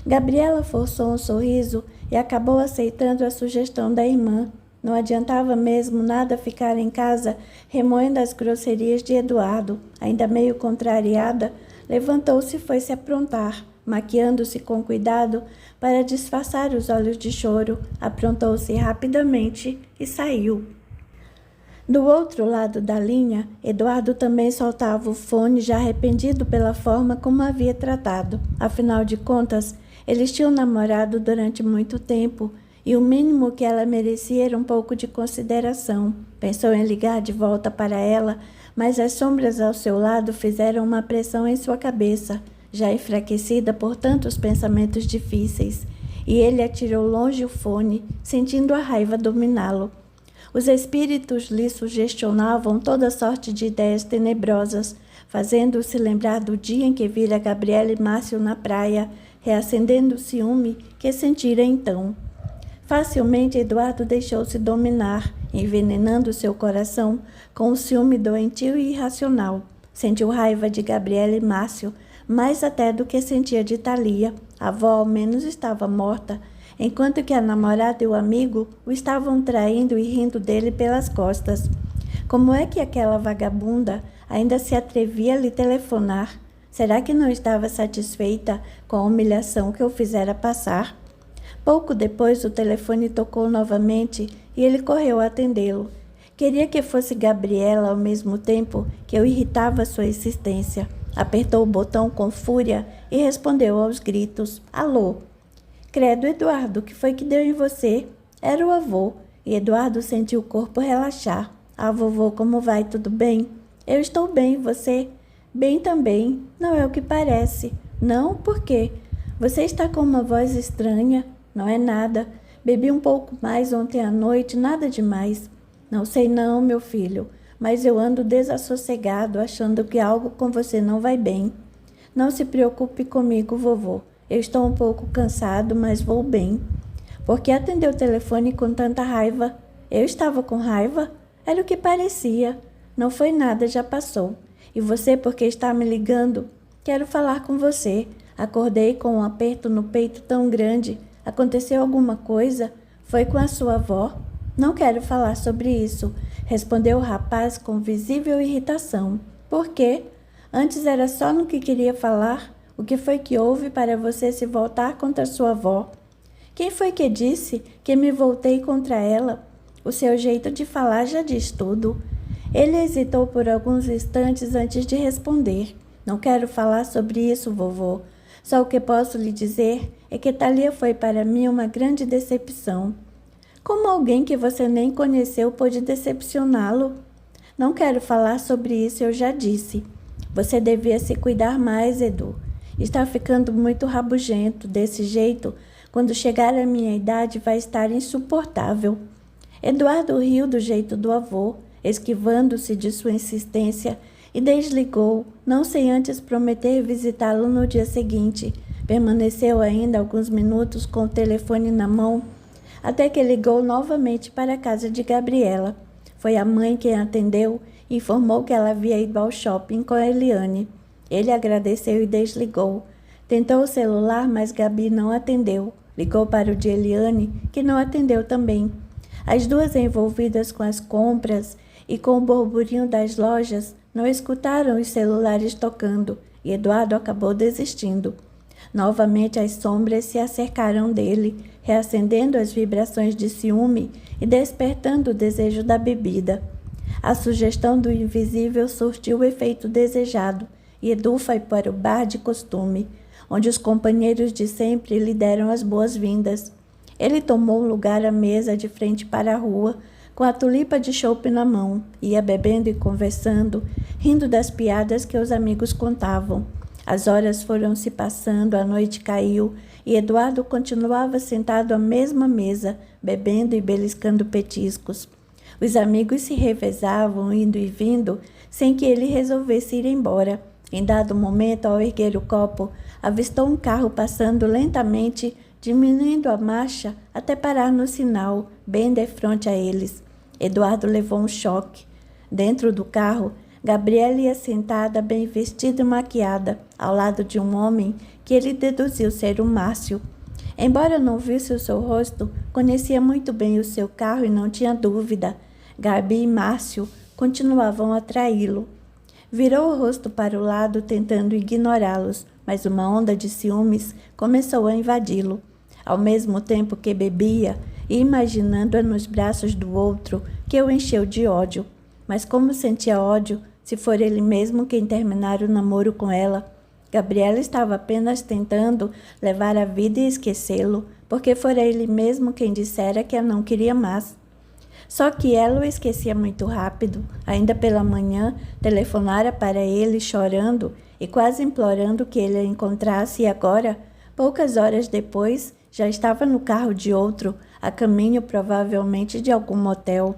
Speaker 1: Gabriela forçou um sorriso e acabou aceitando a sugestão da irmã. Não adiantava mesmo nada ficar em casa remoendo as grosserias de Eduardo. Ainda meio contrariada, levantou-se e foi se aprontar. Maquiando-se com cuidado para disfarçar os olhos de choro, aprontou-se rapidamente e saiu. Do outro lado da linha, Eduardo também soltava o fone, já arrependido pela forma como havia tratado. Afinal de contas, eles tinham namorado durante muito tempo e o mínimo que ela merecia era um pouco de consideração. Pensou em ligar de volta para ela, mas as sombras ao seu lado fizeram uma pressão em sua cabeça, já enfraquecida por tantos pensamentos difíceis, e ele atirou longe o fone, sentindo a raiva dominá-lo. Os espíritos lhe sugestionavam toda sorte de ideias tenebrosas, fazendo-se lembrar do dia em que vira Gabriela e Márcio na praia, reacendendo o ciúme que sentira então. Facilmente Eduardo deixou-se dominar, envenenando seu coração com o ciúme doentio e irracional. Sentiu raiva de Gabriela e Márcio, mais até do que sentia de Thalia. A avó ao menos estava morta, enquanto que a namorada e o amigo o estavam traindo e rindo dele pelas costas. Como é que aquela vagabunda ainda se atrevia a lhe telefonar? Será que não estava satisfeita com a humilhação que o fizera passar? Pouco depois o telefone tocou novamente e ele correu a atendê-lo. Queria que fosse Gabriela ao mesmo tempo que o irritava sua insistência. Apertou o botão com fúria e respondeu aos gritos. Alô? Credo, Eduardo, o que foi que deu em você? Era o avô, e Eduardo sentiu o corpo relaxar. Ah, vovô, como vai? Tudo bem? Eu estou bem, você? Bem também. Não é o que parece. Não? Por quê? Você está com uma voz estranha. Não é nada. Bebi um pouco mais ontem à noite, nada demais. Não sei não, meu filho, mas eu ando desassossegado, achando que algo com você não vai bem. Não se preocupe comigo, vovô. Eu estou um pouco cansado, mas vou bem. Por que atendeu o telefone com tanta raiva? Eu estava com raiva? Era o que parecia. Não foi nada, já passou. E você, por que está me ligando? Quero falar com você. Acordei com um aperto no peito tão grande. Aconteceu alguma coisa? Foi com a sua avó? Não quero falar sobre isso, respondeu o rapaz com visível irritação. Por quê? Antes era só no que queria falar. O que foi que houve para você se voltar contra sua avó? Quem foi que disse que me voltei contra ela? O seu jeito de falar já diz tudo. Ele hesitou por alguns instantes antes de responder. Não quero falar sobre isso, vovô. Só o que posso lhe dizer é que Thalia foi para mim uma grande decepção. Como alguém que você nem conheceu pôde decepcioná-lo? Não quero falar sobre isso, eu já disse. Você devia se cuidar mais, Edu. Está ficando muito rabugento. Desse jeito, quando chegar à minha idade, vai estar insuportável. Eduardo riu do jeito do avô, esquivando-se de sua insistência, e desligou, não sem antes prometer visitá-lo no dia seguinte. Permaneceu ainda alguns minutos com o telefone na mão, até que ligou novamente para a casa de Gabriela. Foi a mãe quem atendeu e informou que ela havia ido ao shopping com a Eliane. Ele agradeceu e desligou. Tentou o celular, mas Gabi não atendeu. Ligou para o de Eliane, que não atendeu também. As duas envolvidas com as compras e com o burburinho das lojas não escutaram os celulares tocando e Eduardo acabou desistindo. Novamente as sombras se acercaram dele, reacendendo as vibrações de ciúme e despertando o desejo da bebida. A sugestão do invisível surtiu o efeito desejado e Edu foi para o bar de costume, onde os companheiros de sempre lhe deram as boas-vindas. Ele tomou lugar à mesa de frente para a rua, com a tulipa de chope na mão, ia bebendo e conversando, rindo das piadas que os amigos contavam. As horas foram se passando, a noite caiu e Eduardo continuava sentado à mesma mesa, bebendo e beliscando petiscos. Os amigos se revezavam, indo e vindo, sem que ele resolvesse ir embora. Em dado momento, ao erguer o copo, avistou um carro passando lentamente, diminuindo a marcha até parar no sinal, bem defronte a eles. Eduardo levou um choque. Dentro do carro, Gabriela ia sentada, bem vestida e maquiada, ao lado de um homem que ele deduziu ser o Márcio. Embora não visse o seu rosto, conhecia muito bem o seu carro e não tinha dúvida. Gabi e Márcio continuavam a atraí-lo. Virou o rosto para o lado, tentando ignorá-los, mas uma onda de ciúmes começou a invadi-lo. Ao mesmo tempo que bebia, e imaginando-a nos braços do outro, que o encheu de ódio. Mas como sentia ódio, se for ele mesmo quem terminara o namoro com ela? Gabriela estava apenas tentando levar a vida e esquecê-lo, porque fora ele mesmo quem dissera que a não queria mais. Só que ela o esquecia muito rápido. Ainda pela manhã, telefonara para ele chorando e quase implorando que ele a encontrasse, e agora, poucas horas depois, já estava no carro de outro, a caminho provavelmente de algum motel.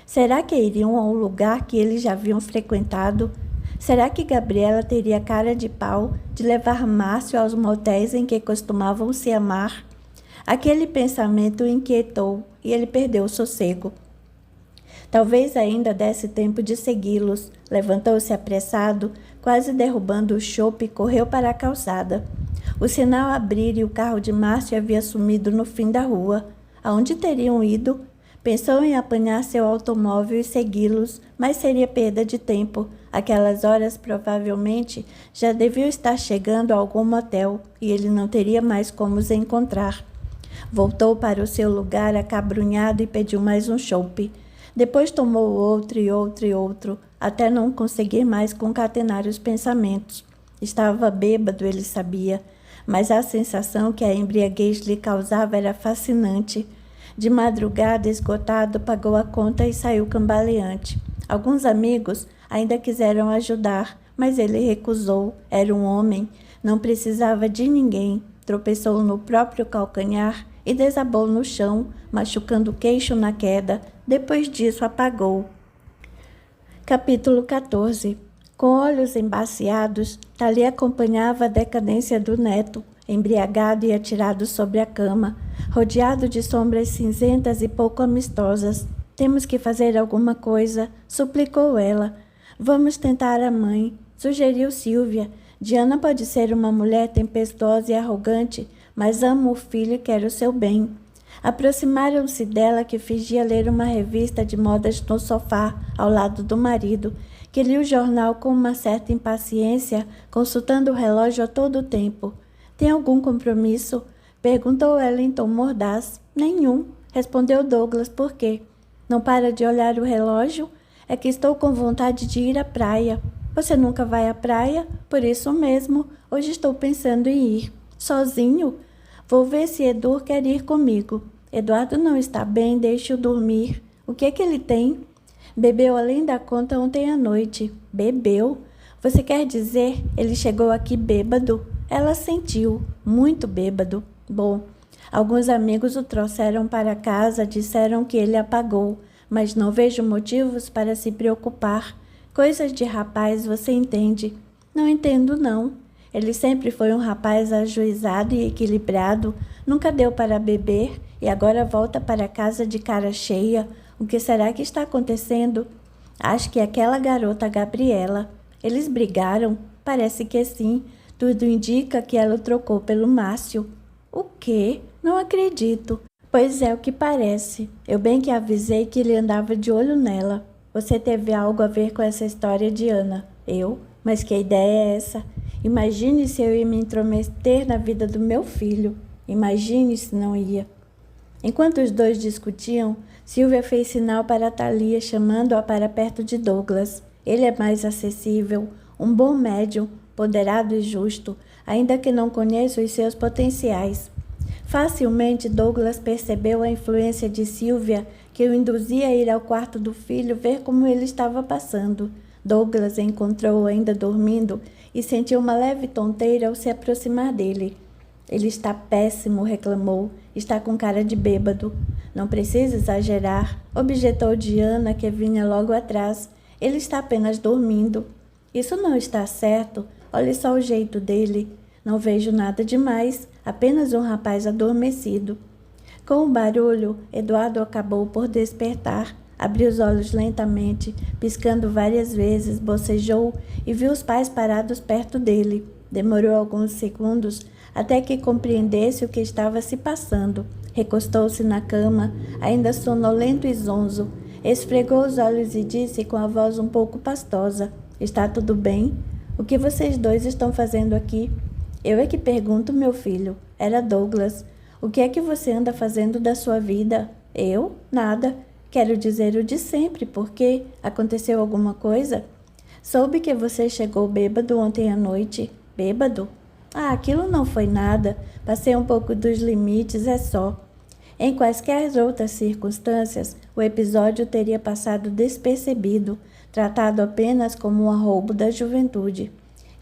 Speaker 1: Será que iriam a um lugar que eles já haviam frequentado? Será que Gabriela teria cara de pau de levar Márcio aos motéis em que costumavam se amar? Aquele pensamento o inquietou e ele perdeu o sossego. Talvez ainda desse tempo de segui-los. Levantou-se apressado, quase derrubando o chope, e correu para a calçada. O sinal abrira e o carro de Márcio havia sumido no fim da rua. Aonde teriam ido? Pensou em apanhar seu automóvel e segui-los, mas seria perda de tempo. Aquelas horas provavelmente já deviam estar chegando a algum motel e ele não teria mais como os encontrar. Voltou para o seu lugar acabrunhado e pediu mais um chope. Depois tomou outro e outro e outro, até não conseguir mais concatenar os pensamentos. Estava bêbado, ele sabia, mas a sensação que a embriaguez lhe causava era fascinante. De madrugada, esgotado, pagou a conta e saiu cambaleante. Alguns amigos ainda quiseram ajudar, mas ele recusou. Era um homem, não precisava de ninguém. Tropeçou no próprio calcanhar e desabou no chão, machucando o queixo na queda. Depois disso, apagou. Capítulo 14. Com olhos embaciados, Thalia acompanhava a decadência do neto, embriagado e atirado sobre a cama, rodeado de sombras cinzentas e pouco amistosas. Temos que fazer alguma coisa, suplicou ela. Vamos tentar a mãe, sugeriu Silvia. Diana pode ser uma mulher tempestuosa e arrogante, mas ama o filho e quer o seu bem. Aproximaram-se dela, que fingia ler uma revista de modas no sofá, ao lado do marido, que lia o jornal com uma certa impaciência, consultando o relógio a todo o tempo. Tem algum compromisso? Perguntou ela em tom mordaz. Nenhum, respondeu Douglas. Por quê? Não para de olhar o relógio? É que estou com vontade de ir à praia. Você nunca vai à praia? Por isso mesmo, hoje estou pensando em ir. Sozinho? Vou ver se Edu quer ir comigo. Eduardo não está bem, deixe-o dormir. O que é que ele tem? Bebeu além da conta ontem à noite. Bebeu? Você quer dizer, ele chegou aqui bêbado? Ela sentiu, muito bêbado. Bom, alguns amigos o trouxeram para casa, disseram que ele apagou, mas não vejo motivos para se preocupar. Coisas de rapaz, você entende? Não entendo, não. Ele sempre foi um rapaz ajuizado e equilibrado, nunca deu para beber e agora volta para casa de cara cheia. O que será que está acontecendo? Acho que é aquela garota Gabriela. Eles brigaram? Parece que sim. Tudo indica que ela o trocou pelo Márcio. O quê? Não acredito. Pois é o que parece. Eu bem que avisei que ele andava de olho nela. Você teve algo a ver com essa história, Diana? Eu? Mas que ideia é essa? Imagine se eu ia me intrometer na vida do meu filho. Imagine se não ia. Enquanto os dois discutiam, Silvia fez sinal para Thalia, chamando-a para perto de Douglas. Ele é mais acessível, um bom médium, ponderado e justo, ainda que não conheça os seus potenciais. Facilmente Douglas percebeu a influência de Silvia, que o induzia a ir ao quarto do filho ver como ele estava passando. Douglas encontrou-o ainda dormindo e sentiu uma leve tonteira ao se aproximar dele. Ele está péssimo, reclamou. Está com cara de bêbado. Não precisa exagerar, objetou Diana, que vinha logo atrás. Ele está apenas dormindo. Isso não está certo. Olhe só o jeito dele. Não vejo nada demais, apenas um rapaz adormecido. Com o barulho, Eduardo acabou por despertar. Abriu os olhos lentamente, piscando várias vezes, bocejou e viu os pais parados perto dele. Demorou alguns segundos até que compreendesse o que estava se passando. Recostou-se na cama, ainda sonolento e zonzo. Esfregou os olhos e disse com a voz um pouco pastosa: "Está tudo bem? O que vocês dois estão fazendo aqui?" "Eu é que pergunto, meu filho." Era Douglas. "O que é que você anda fazendo da sua vida?" "Eu? Nada. Quero dizer o de sempre. Por quê? Aconteceu alguma coisa?" "Soube que você chegou bêbado ontem à noite." "Bêbado? Ah, aquilo não foi nada. Passei um pouco dos limites, é só." Em quaisquer outras circunstâncias, o episódio teria passado despercebido, tratado apenas como um arroubo da juventude.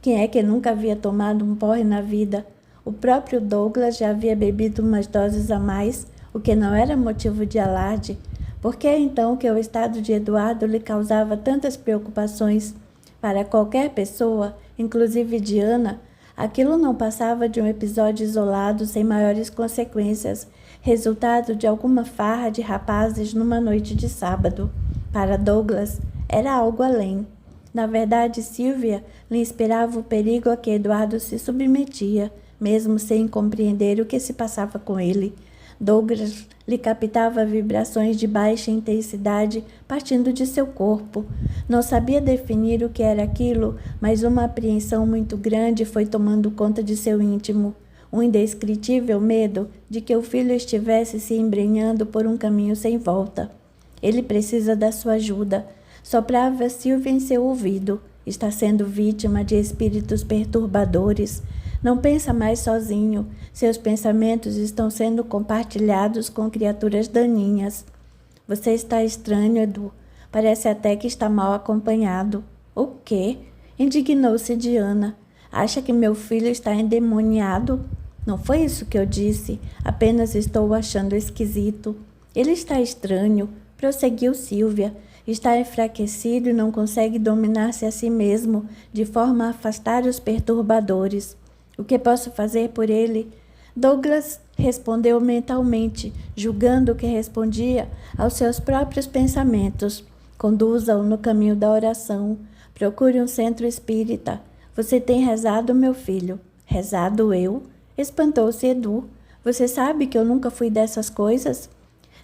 Speaker 1: Quem é que nunca havia tomado um porre na vida? O próprio Douglas já havia bebido umas doses a mais, o que não era motivo de alarde. Por que então que o estado de Eduardo lhe causava tantas preocupações? Para qualquer pessoa, inclusive Diana, aquilo não passava de um episódio isolado sem maiores consequências, resultado de alguma farra de rapazes numa noite de sábado. Para Douglas, era algo além. Na verdade, Sílvia lhe inspirava o perigo a que Eduardo se submetia, mesmo sem compreender o que se passava com ele. Douglas lhe captava vibrações de baixa intensidade partindo de seu corpo. Não sabia definir o que era aquilo, mas uma apreensão muito grande foi tomando conta de seu íntimo. Um indescritível medo de que o filho estivesse se embrenhando por um caminho sem volta. "Ele precisa da sua ajuda", soprava Sílvia em seu ouvido. "Está sendo vítima de espíritos perturbadores. Não pensa mais sozinho. Seus pensamentos estão sendo compartilhados com criaturas daninhas." "Você está estranho, Edu. Parece até que está mal acompanhado." "O quê?" indignou-se Diana. "Acha que meu filho está endemoniado?" "Não foi isso que eu disse. Apenas estou o achando esquisito." "Ele está estranho", prosseguiu Sílvia. "Está enfraquecido e não consegue dominar-se a si mesmo, de forma a afastar os perturbadores." "O que posso fazer por ele?" Douglas respondeu mentalmente, julgando que respondia aos seus próprios pensamentos. "Conduza-o no caminho da oração. Procure um centro espírita." "Você tem rezado, meu filho?" "Rezado eu?" Espantou-se Edu. "Você sabe que eu nunca fui dessas coisas?"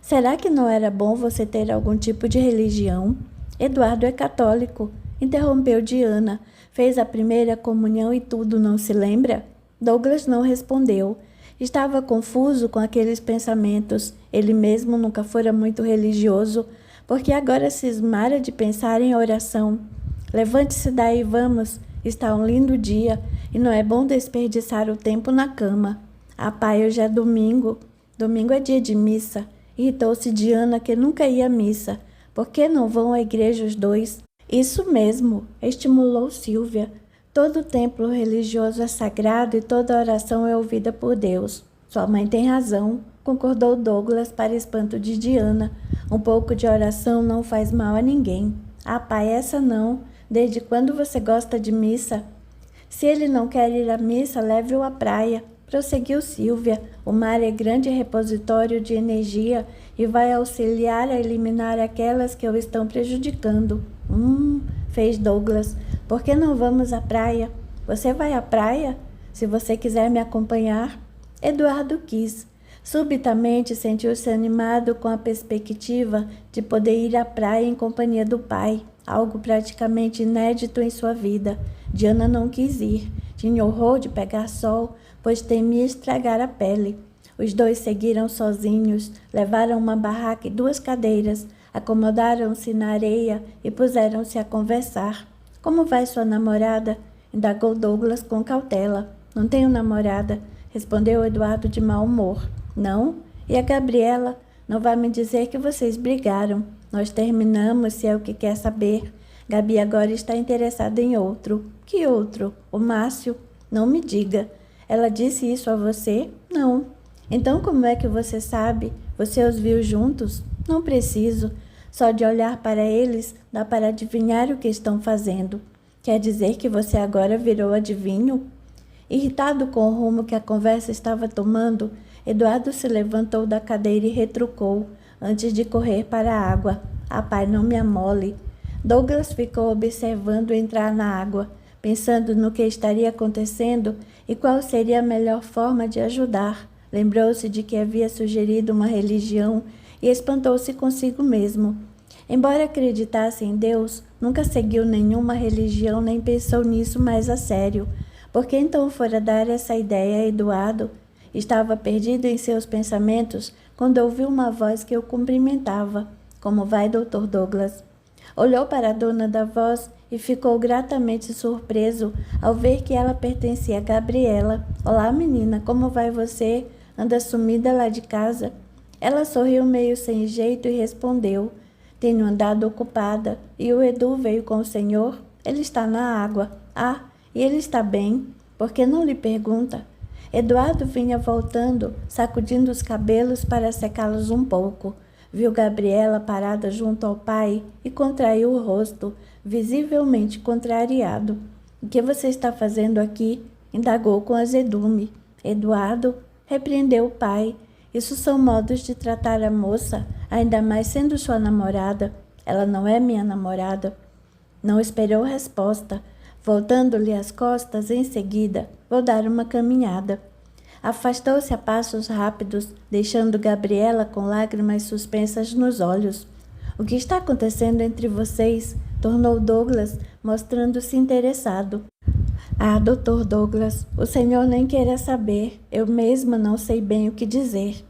Speaker 1: "Será que não era bom você ter algum tipo de religião?" "Eduardo é católico", interrompeu Diana. "Fez a primeira comunhão e tudo, não se lembra?" Douglas não respondeu. Estava confuso com aqueles pensamentos. Ele mesmo nunca fora muito religioso, porque agora cismara de pensar em oração. "Levante-se daí, vamos. Está um lindo dia e não é bom desperdiçar o tempo na cama." "Ah, pai, hoje é domingo." "Domingo é dia de missa." Irritou-se Diana, que nunca ia à missa. "Por que não vão à igreja os dois?" "Isso mesmo", estimulou Sílvia. "Todo templo religioso é sagrado e toda oração é ouvida por Deus." "Sua mãe tem razão", concordou Douglas para espanto de Diana. "Um pouco de oração não faz mal a ninguém." "Ah, pai, essa não. Desde quando você gosta de missa?" "Se ele não quer ir à missa, leve-o à praia", prosseguiu Sílvia. "O mar é grande repositório de energia e vai auxiliar a eliminar aquelas que o estão prejudicando." Fez Douglas. "Por que não vamos à praia?" "Você vai à praia?" "Se você quiser me acompanhar." Eduardo quis. Subitamente sentiu-se animado com a perspectiva de poder ir à praia em companhia do pai, algo praticamente inédito em sua vida. Diana não quis ir. Tinha horror de pegar sol, pois temia estragar a pele. Os dois seguiram sozinhos, levaram uma barraca e 2 cadeiras, acomodaram-se na areia e puseram-se a conversar. "Como vai sua namorada?" indagou Douglas com cautela. "Não tenho namorada", respondeu Eduardo de mau humor. "Não? E a Gabriela? Não vai me dizer que vocês brigaram. Nós terminamos, se é o que quer saber. Gabi agora está interessada em outro." "Que outro? O Márcio?" "Não me diga. Ela disse isso a você?" "Não." "Então como é que você sabe? Você os viu juntos?" "Não preciso. Só de olhar para eles dá para adivinhar o que estão fazendo." "Quer dizer que você agora virou adivinho?" Irritado com o rumo que a conversa estava tomando, Eduardo se levantou da cadeira e retrucou, antes de correr para a água. pai, não me amole. Douglas ficou observando entrar na água, pensando no que estaria acontecendo e qual seria a melhor forma de ajudar. Lembrou-se de que havia sugerido uma religião e espantou-se consigo mesmo. Embora acreditasse em Deus, nunca seguiu nenhuma religião nem pensou nisso mais a sério. Por que então fora dar essa ideia a Eduardo? Estava perdido em seus pensamentos quando ouviu uma voz que o cumprimentava. Como vai, Dr. Douglas? Olhou para a dona da voz e ficou gratamente surpreso ao ver que ela pertencia a Gabriela. Olá, menina, como vai você? Anda sumida lá de casa? Ela sorriu meio sem jeito e respondeu: tenho andado ocupada. E o Edu veio com o senhor? Ele está na água. Ah, e ele está bem? Por que não lhe pergunta? Eduardo vinha voltando, sacudindo os cabelos para secá-los um pouco. Viu Gabriela parada junto ao pai e contraiu o rosto, visivelmente contrariado. O que você está fazendo aqui? Indagou com azedume. Eduardo, repreendeu o pai. Isso são modos de tratar a moça, ainda mais sendo sua namorada. Ela não é minha namorada. Não esperou resposta. Voltando-lhe as costas em seguida, vou dar uma caminhada. Afastou-se a passos rápidos, deixando Gabriela com lágrimas suspensas nos olhos. O que está acontecendo entre vocês? Tornou Douglas, mostrando-se interessado. Ah, Dr. Douglas, o senhor nem queira saber. Eu mesma não sei bem o que dizer.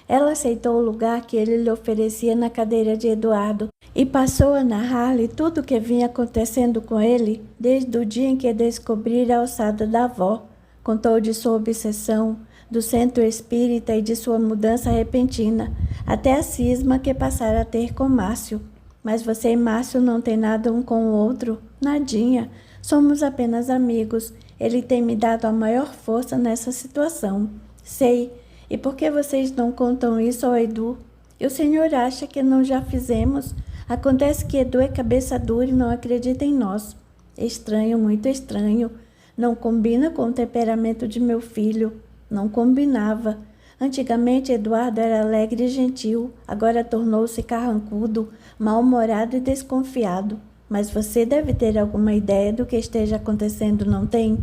Speaker 1: Ela aceitou o lugar que ele lhe oferecia na cadeira de Eduardo e passou a narrar-lhe tudo o que vinha acontecendo com ele desde o dia em que descobrira a alçada da avó. Contou de sua obsessão, do centro espírita e de sua mudança repentina, até a cisma que passara a ter com Márcio. Mas você e Márcio não têm nada um com o outro? Nadinha. Somos apenas amigos. Ele tem me dado a maior força nessa situação. Sei. E por que vocês não contam isso ao Edu? E o senhor acha que não já fizemos? Acontece que Edu é cabeça dura e não acredita em nós. Estranho, muito estranho. Não combina com o temperamento de meu filho. Não combinava. Antigamente, Eduardo era alegre e gentil. Agora tornou-se carrancudo, mal-humorado e desconfiado. Mas você deve ter alguma ideia do que esteja acontecendo, não tem?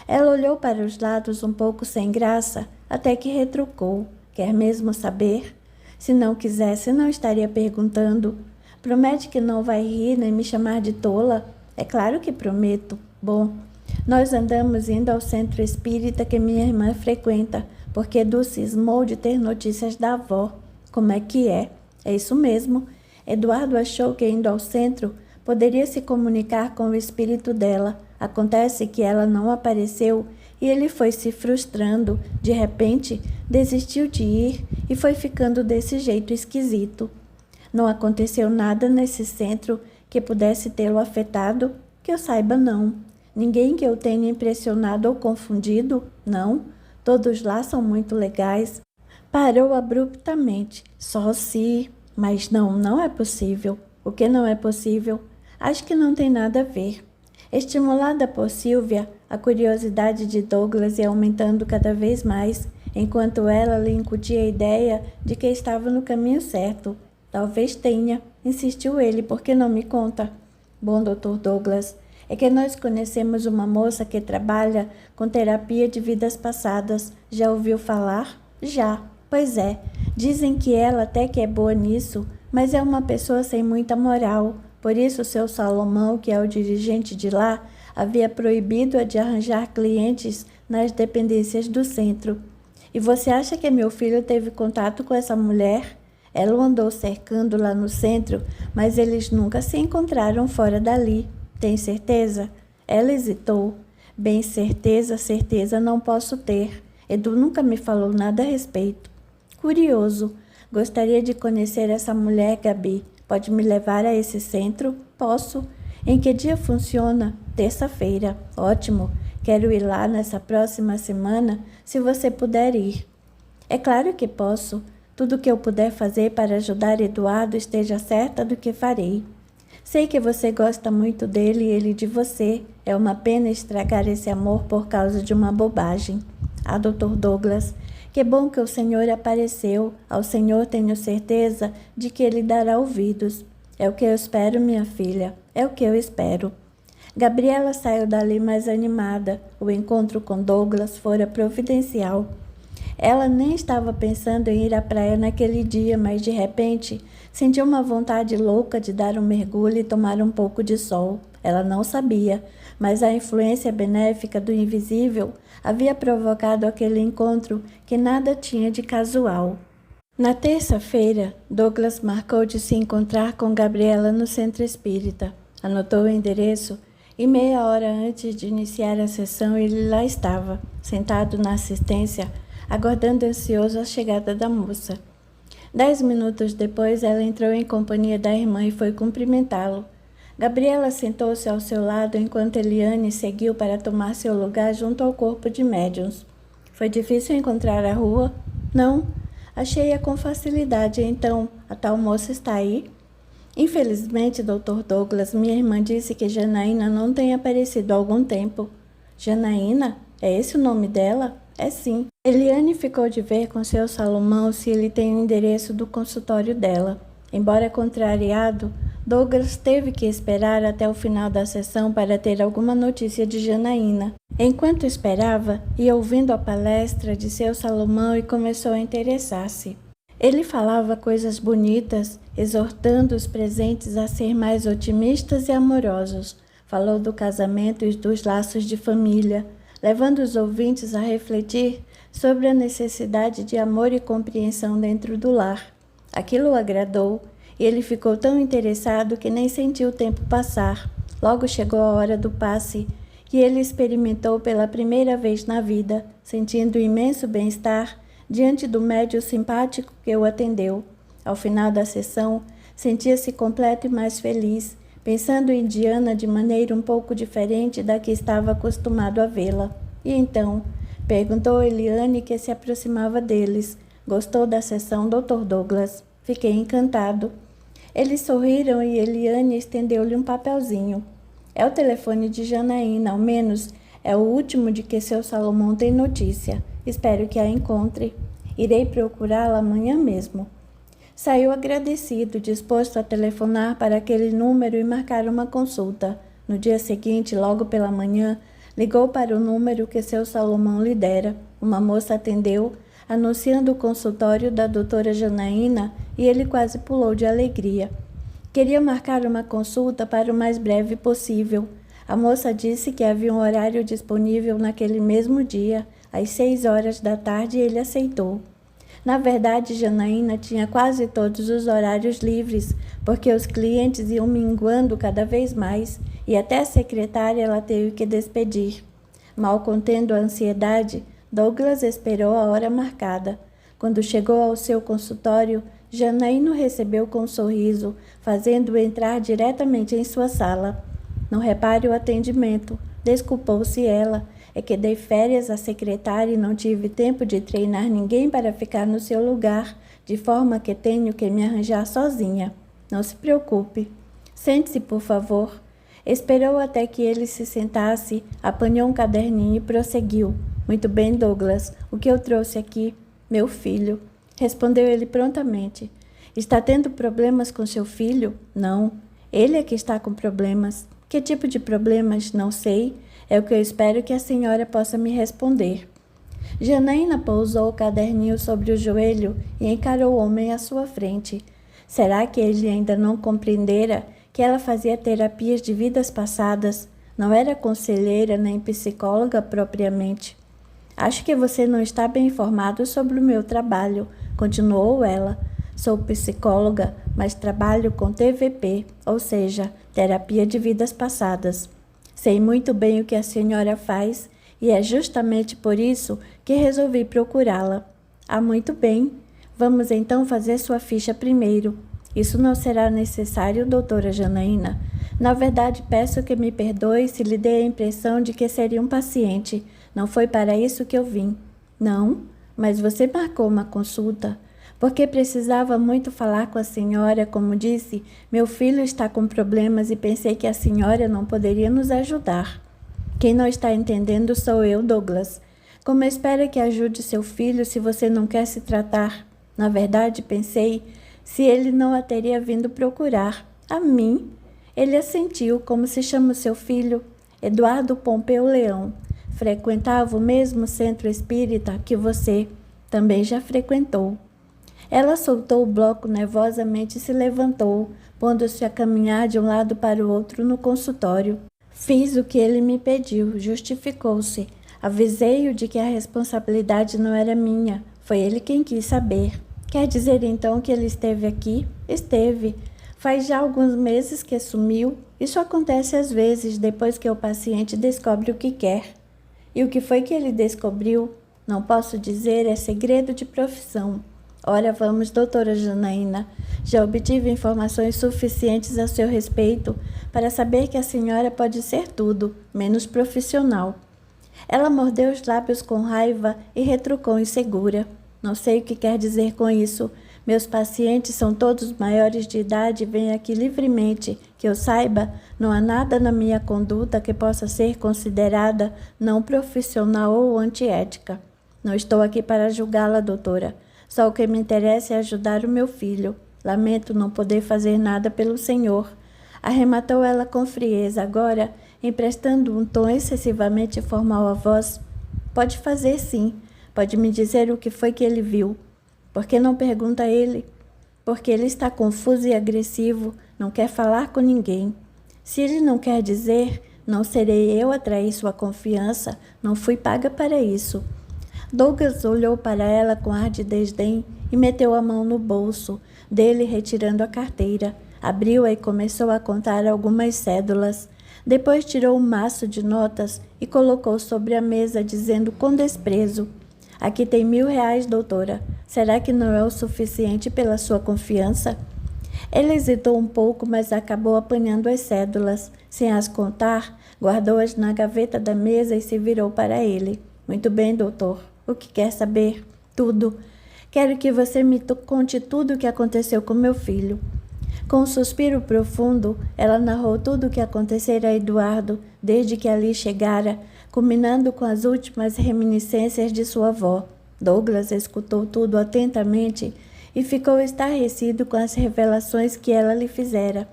Speaker 1: Ela olhou para os lados um pouco sem graça, até que retrucou. Quer mesmo saber? Se não quisesse, não estaria perguntando. Promete que não vai rir nem me chamar de tola? É claro que prometo. Bom, nós andamos indo ao centro espírita que minha irmã frequenta, porque Edu cismou de ter notícias da avó. Como é que é? É isso mesmo. Eduardo achou que indo ao centro poderia se comunicar com o espírito dela. Acontece que ela não apareceu e ele foi se frustrando. De repente, desistiu de ir e foi ficando desse jeito esquisito. Não aconteceu nada nesse centro que pudesse tê-lo afetado? Que eu saiba, não. Ninguém que eu tenha impressionado ou confundido? Não. Todos lá são muito legais. Parou abruptamente. Só se... Mas não é possível. O que não é possível? Acho que não tem nada a ver. Estimulada por Silvia, a curiosidade de Douglas ia aumentando cada vez mais, enquanto ela lhe incutia a ideia de que estava no caminho certo. Talvez tenha, insistiu ele, por que não me conta? Bom, Dr. Douglas, é que nós conhecemos uma moça que trabalha com terapia de vidas passadas. Já ouviu falar? Já. Pois é, dizem que ela até que é boa nisso, mas é uma pessoa sem muita moral. Por isso, seu Salomão, que é o dirigente de lá, havia proibido-a de arranjar clientes nas dependências do centro. E você acha que meu filho teve contato com essa mulher? Ela o andou cercando lá no centro, mas eles nunca se encontraram fora dali. Tem certeza? Ela hesitou. Bem, certeza não posso ter. Edu nunca me falou nada a respeito. Curioso. Gostaria de conhecer essa mulher, Gabi. Pode me levar a esse centro? Posso. Em que dia funciona? Terça-feira. Ótimo. Quero ir lá nessa próxima semana, se você puder ir. É claro que posso. Tudo que eu puder fazer para ajudar Eduardo, esteja certa do que farei. Sei que você gosta muito dele e ele de você. É uma pena estragar esse amor por causa de uma bobagem. Ah, Dr. Douglas, Que bom que o Senhor apareceu. Ao Senhor tenho certeza de que Ele dará ouvidos. É o que eu espero, minha filha. É o que eu espero. Gabriela saiu dali mais animada. O encontro com Douglas fora providencial. Ela nem estava pensando em ir à praia naquele dia, mas de repente sentiu uma vontade louca de dar um mergulho e tomar um pouco de sol. Ela não sabia, mas a influência benéfica do invisível havia provocado aquele encontro que nada tinha de casual. Na terça-feira, Douglas marcou de se encontrar com Gabriela no centro espírita. Anotou o endereço e meia hora antes de iniciar a sessão ele lá estava, sentado na assistência, aguardando ansioso a chegada da moça. 10 minutos depois, ela entrou em companhia da irmã e foi cumprimentá-lo. Gabriela sentou-se ao seu lado enquanto Eliane seguiu para tomar seu lugar junto ao corpo de médiuns. Foi difícil encontrar a rua? Não. Achei-a com facilidade. Então, a tal moça está aí? Infelizmente, Dr. Douglas, minha irmã disse que Janaína não tem aparecido há algum tempo. Janaína? É esse o nome dela? É sim. Eliane ficou de ver com seu Salomão se ele tem o endereço do consultório dela. Embora contrariado, Douglas teve que esperar até o final da sessão para ter alguma notícia de Janaína. Enquanto esperava, ia ouvindo a palestra de seu Salomão e começou a interessar-se. Ele falava coisas bonitas, exortando os presentes a ser mais otimistas e amorosos. Falou do casamento e dos laços de família, levando os ouvintes a refletir sobre a necessidade de amor e compreensão dentro do lar. Aquilo o agradou e ele ficou tão interessado que nem sentiu o tempo passar. Logo chegou a hora do passe e ele experimentou pela primeira vez na vida, sentindo imenso bem-estar diante do médium simpático que o atendeu. Ao final da sessão, sentia-se completo e mais feliz, pensando em Diana de maneira um pouco diferente da que estava acostumado a vê-la. E então, perguntou Eliane, que se aproximava deles. Gostou da sessão, Dr. Douglas? Fiquei encantado. Eles sorriram e Eliane estendeu-lhe um papelzinho. É o telefone de Janaína, ao menos é o último de que seu Salomão tem notícia. Espero que a encontre. Irei procurá-la amanhã mesmo. Saiu agradecido, disposto a telefonar para aquele número e marcar uma consulta. No dia seguinte, logo pela manhã, ligou para o número que seu Salomão lhe dera. Uma moça atendeu, anunciando o consultório da doutora Janaína, e ele quase pulou de alegria. Queria marcar uma consulta para o mais breve possível. A moça disse que havia um horário disponível naquele mesmo dia, às 6 horas da tarde, e ele aceitou. Na verdade, Janaína tinha quase todos os horários livres, porque os clientes iam minguando cada vez mais, e até a secretária ela teve que despedir. Mal contendo a ansiedade, Douglas esperou a hora marcada. Quando chegou ao seu consultório, Janaína o recebeu com um sorriso, fazendo-o entrar diretamente em sua sala. Não repare o atendimento, desculpou-se ela. É que dei férias à secretária e não tive tempo de treinar ninguém para ficar no seu lugar, de forma que tenho que me arranjar sozinha. Não se preocupe. Sente-se, por favor. Esperou até que ele se sentasse, apanhou um caderninho e prosseguiu. Muito bem, Douglas. O que eu trouxe aqui? Meu filho. Respondeu ele prontamente. Está tendo problemas com seu filho? Não. Ele é que está com problemas. Que tipo de problemas? Não sei. É o que eu espero que a senhora possa me responder. Janaína pousou o caderninho sobre o joelho e encarou o homem à sua frente. Será que ele ainda não compreendera que ela fazia terapias de vidas passadas? Não era conselheira nem psicóloga propriamente. Acho que você não está bem informado sobre o meu trabalho, continuou ela. Sou psicóloga, mas trabalho com TVP, ou seja, terapia de vidas passadas. Sei muito bem o que a senhora faz e é justamente por isso que resolvi procurá-la. Ah, muito bem. Vamos então fazer sua ficha primeiro. Isso não será necessário, doutora Janaína. Na verdade, peço que me perdoe se lhe dei a impressão de que seria um paciente. Não foi para isso que eu vim. Não? Mas você marcou uma consulta. Porque precisava muito falar com a senhora, como disse, meu filho está com problemas e pensei que a senhora não poderia nos ajudar. Quem não está entendendo sou eu, Douglas. Como espera que ajude seu filho se você não quer se tratar? Na verdade, pensei se ele não a teria vindo procurar. A mim? Ele assentiu. Como se chama o seu filho? Eduardo Pompeu Leão. Frequentava o mesmo centro espírita que você também já frequentou. Ela soltou o bloco nervosamente e se levantou, pondo-se a caminhar de um lado para o outro no consultório. Fiz o que ele me pediu, justificou-se. Avisei-o de que a responsabilidade não era minha. Foi ele quem quis saber. Quer dizer então que ele esteve aqui? Esteve. Faz já alguns meses que sumiu. Isso acontece às vezes, depois que o paciente descobre o que quer. E o que foi que ele descobriu? Não posso dizer, é segredo de profissão. Ora, vamos, doutora Janaína. Já obtive informações suficientes a seu respeito para saber que a senhora pode ser tudo, menos profissional. Ela mordeu os lábios com raiva e retrucou insegura. Não sei o que quer dizer com isso. Meus pacientes são todos maiores de idade e vêm aqui livremente. Que eu saiba, não há nada na minha conduta que possa ser considerada não profissional ou antiética. Não estou aqui para julgá-la, doutora. Só o que me interessa é ajudar o meu filho. Lamento não poder fazer nada pelo senhor. Arrematou ela com frieza, agora emprestando um tom excessivamente formal à voz. Pode fazer sim. Pode me dizer o que foi que ele viu. Por que não pergunta a ele? Porque ele está confuso e agressivo, não quer falar com ninguém. Se ele não quer dizer, não serei eu a trair sua confiança, não fui paga para isso. Douglas olhou para ela com ar de desdém e meteu a mão no bolso dele, retirando a carteira. Abriu-a e começou a contar algumas cédulas. Depois tirou um maço de notas e colocou sobre a mesa, dizendo com desprezo: aqui tem R$1.000, doutora. Será que não é o suficiente pela sua confiança? Ela hesitou um pouco, mas acabou apanhando as cédulas. Sem as contar, guardou-as na gaveta da mesa e se virou para ele. Muito bem, doutor. O que quer saber? Tudo. Quero que você me conte tudo o que aconteceu com meu filho. Com um suspiro profundo, ela narrou tudo o que acontecera a Eduardo desde que ali chegara, culminando com as últimas reminiscências de sua avó. Douglas escutou tudo atentamente e ficou estarrecido com as revelações que ela lhe fizera.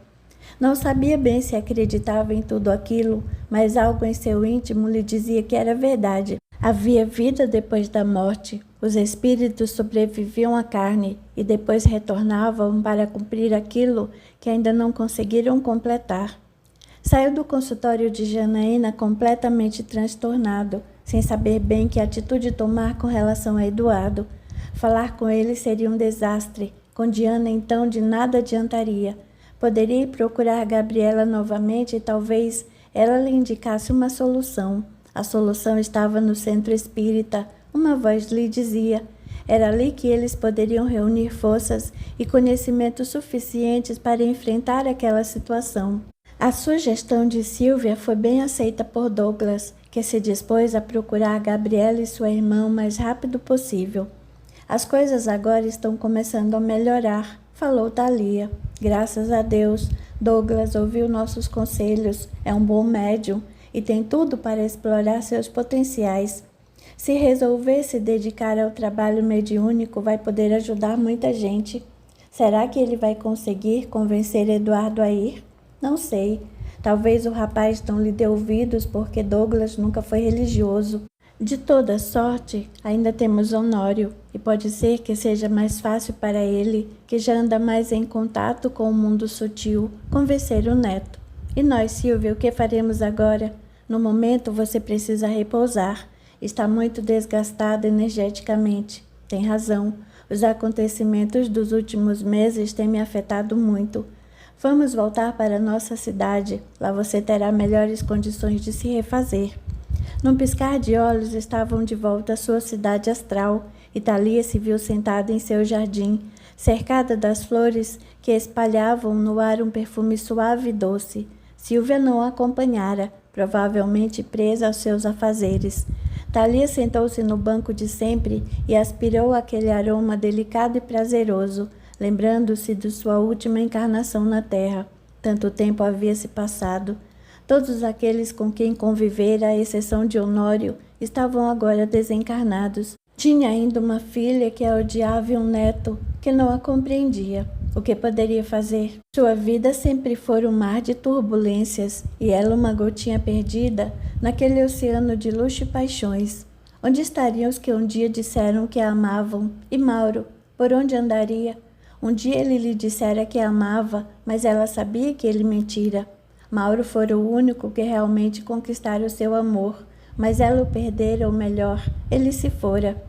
Speaker 1: Não sabia bem se acreditava em tudo aquilo, mas algo em seu íntimo lhe dizia que era verdade. Havia vida depois da morte. Os espíritos sobreviviam à carne e depois retornavam para cumprir aquilo que ainda não conseguiram completar. Saiu do consultório de Janaína completamente transtornado, sem saber bem que atitude tomar com relação a Eduardo. Falar com ele seria um desastre. Com Diana, então, de nada adiantaria. Poderia ir procurar Gabriela novamente e talvez ela lhe indicasse uma solução. A solução estava no centro espírita. Uma voz lhe dizia. Era ali que eles poderiam reunir forças e conhecimentos suficientes para enfrentar aquela situação. A sugestão de Silvia foi bem aceita por Douglas, que se dispôs a procurar Gabriela e sua irmã o mais rápido possível. As coisas agora estão começando a melhorar, falou Thalia. Graças a Deus, Douglas ouviu nossos conselhos, é um bom médium e tem tudo para explorar seus potenciais. Se resolver se dedicar ao trabalho mediúnico, vai poder ajudar muita gente. Será que ele vai conseguir convencer Eduardo a ir? Não sei. Talvez o rapaz não lhe dê ouvidos porque Douglas nunca foi religioso. De toda sorte, ainda temos Honório, e pode ser que seja mais fácil para ele, que já anda mais em contato com o mundo sutil, convencer o neto. E nós, Silvia, o que faremos agora? No momento, você precisa repousar. Está muito desgastado energeticamente. Tem razão. Os acontecimentos dos últimos meses têm me afetado muito. Vamos voltar para nossa cidade. Lá você terá melhores condições de se refazer. Num piscar de olhos, estavam de volta à sua cidade astral, e Thalia se viu sentada em seu jardim, cercada das flores que espalhavam no ar um perfume suave e doce. Silvia não a acompanhara, provavelmente presa aos seus afazeres. Thalia sentou-se no banco de sempre e aspirou aquele aroma delicado e prazeroso, lembrando-se de sua última encarnação na terra. Tanto tempo havia se passado. Todos aqueles com quem convivera, à exceção de Honório, estavam agora desencarnados. Tinha ainda uma filha que a odiava e um neto que não a compreendia. O que poderia fazer? Sua vida sempre fora um mar de turbulências e ela uma gotinha perdida naquele oceano de luxo e paixões. Onde estariam os que um dia disseram que a amavam? E Mauro, por onde andaria? Um dia ele lhe dissera que a amava, mas ela sabia que ele mentira. Mauro fora o único que realmente conquistara o seu amor, mas ela o perdera, ou melhor, ele se fora.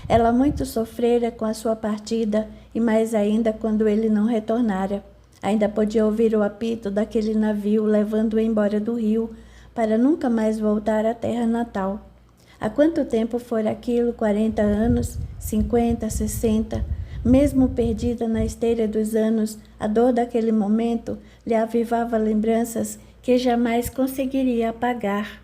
Speaker 1: Ela muito sofrera com a sua partida e mais ainda quando ele não retornara. Ainda podia ouvir o apito daquele navio levando-o embora do rio para nunca mais voltar à terra natal. Há quanto tempo fora aquilo? 40 anos? 50, 60? Mesmo perdida na esteira dos anos, a dor daquele momento lhe avivava lembranças que jamais conseguiria apagar.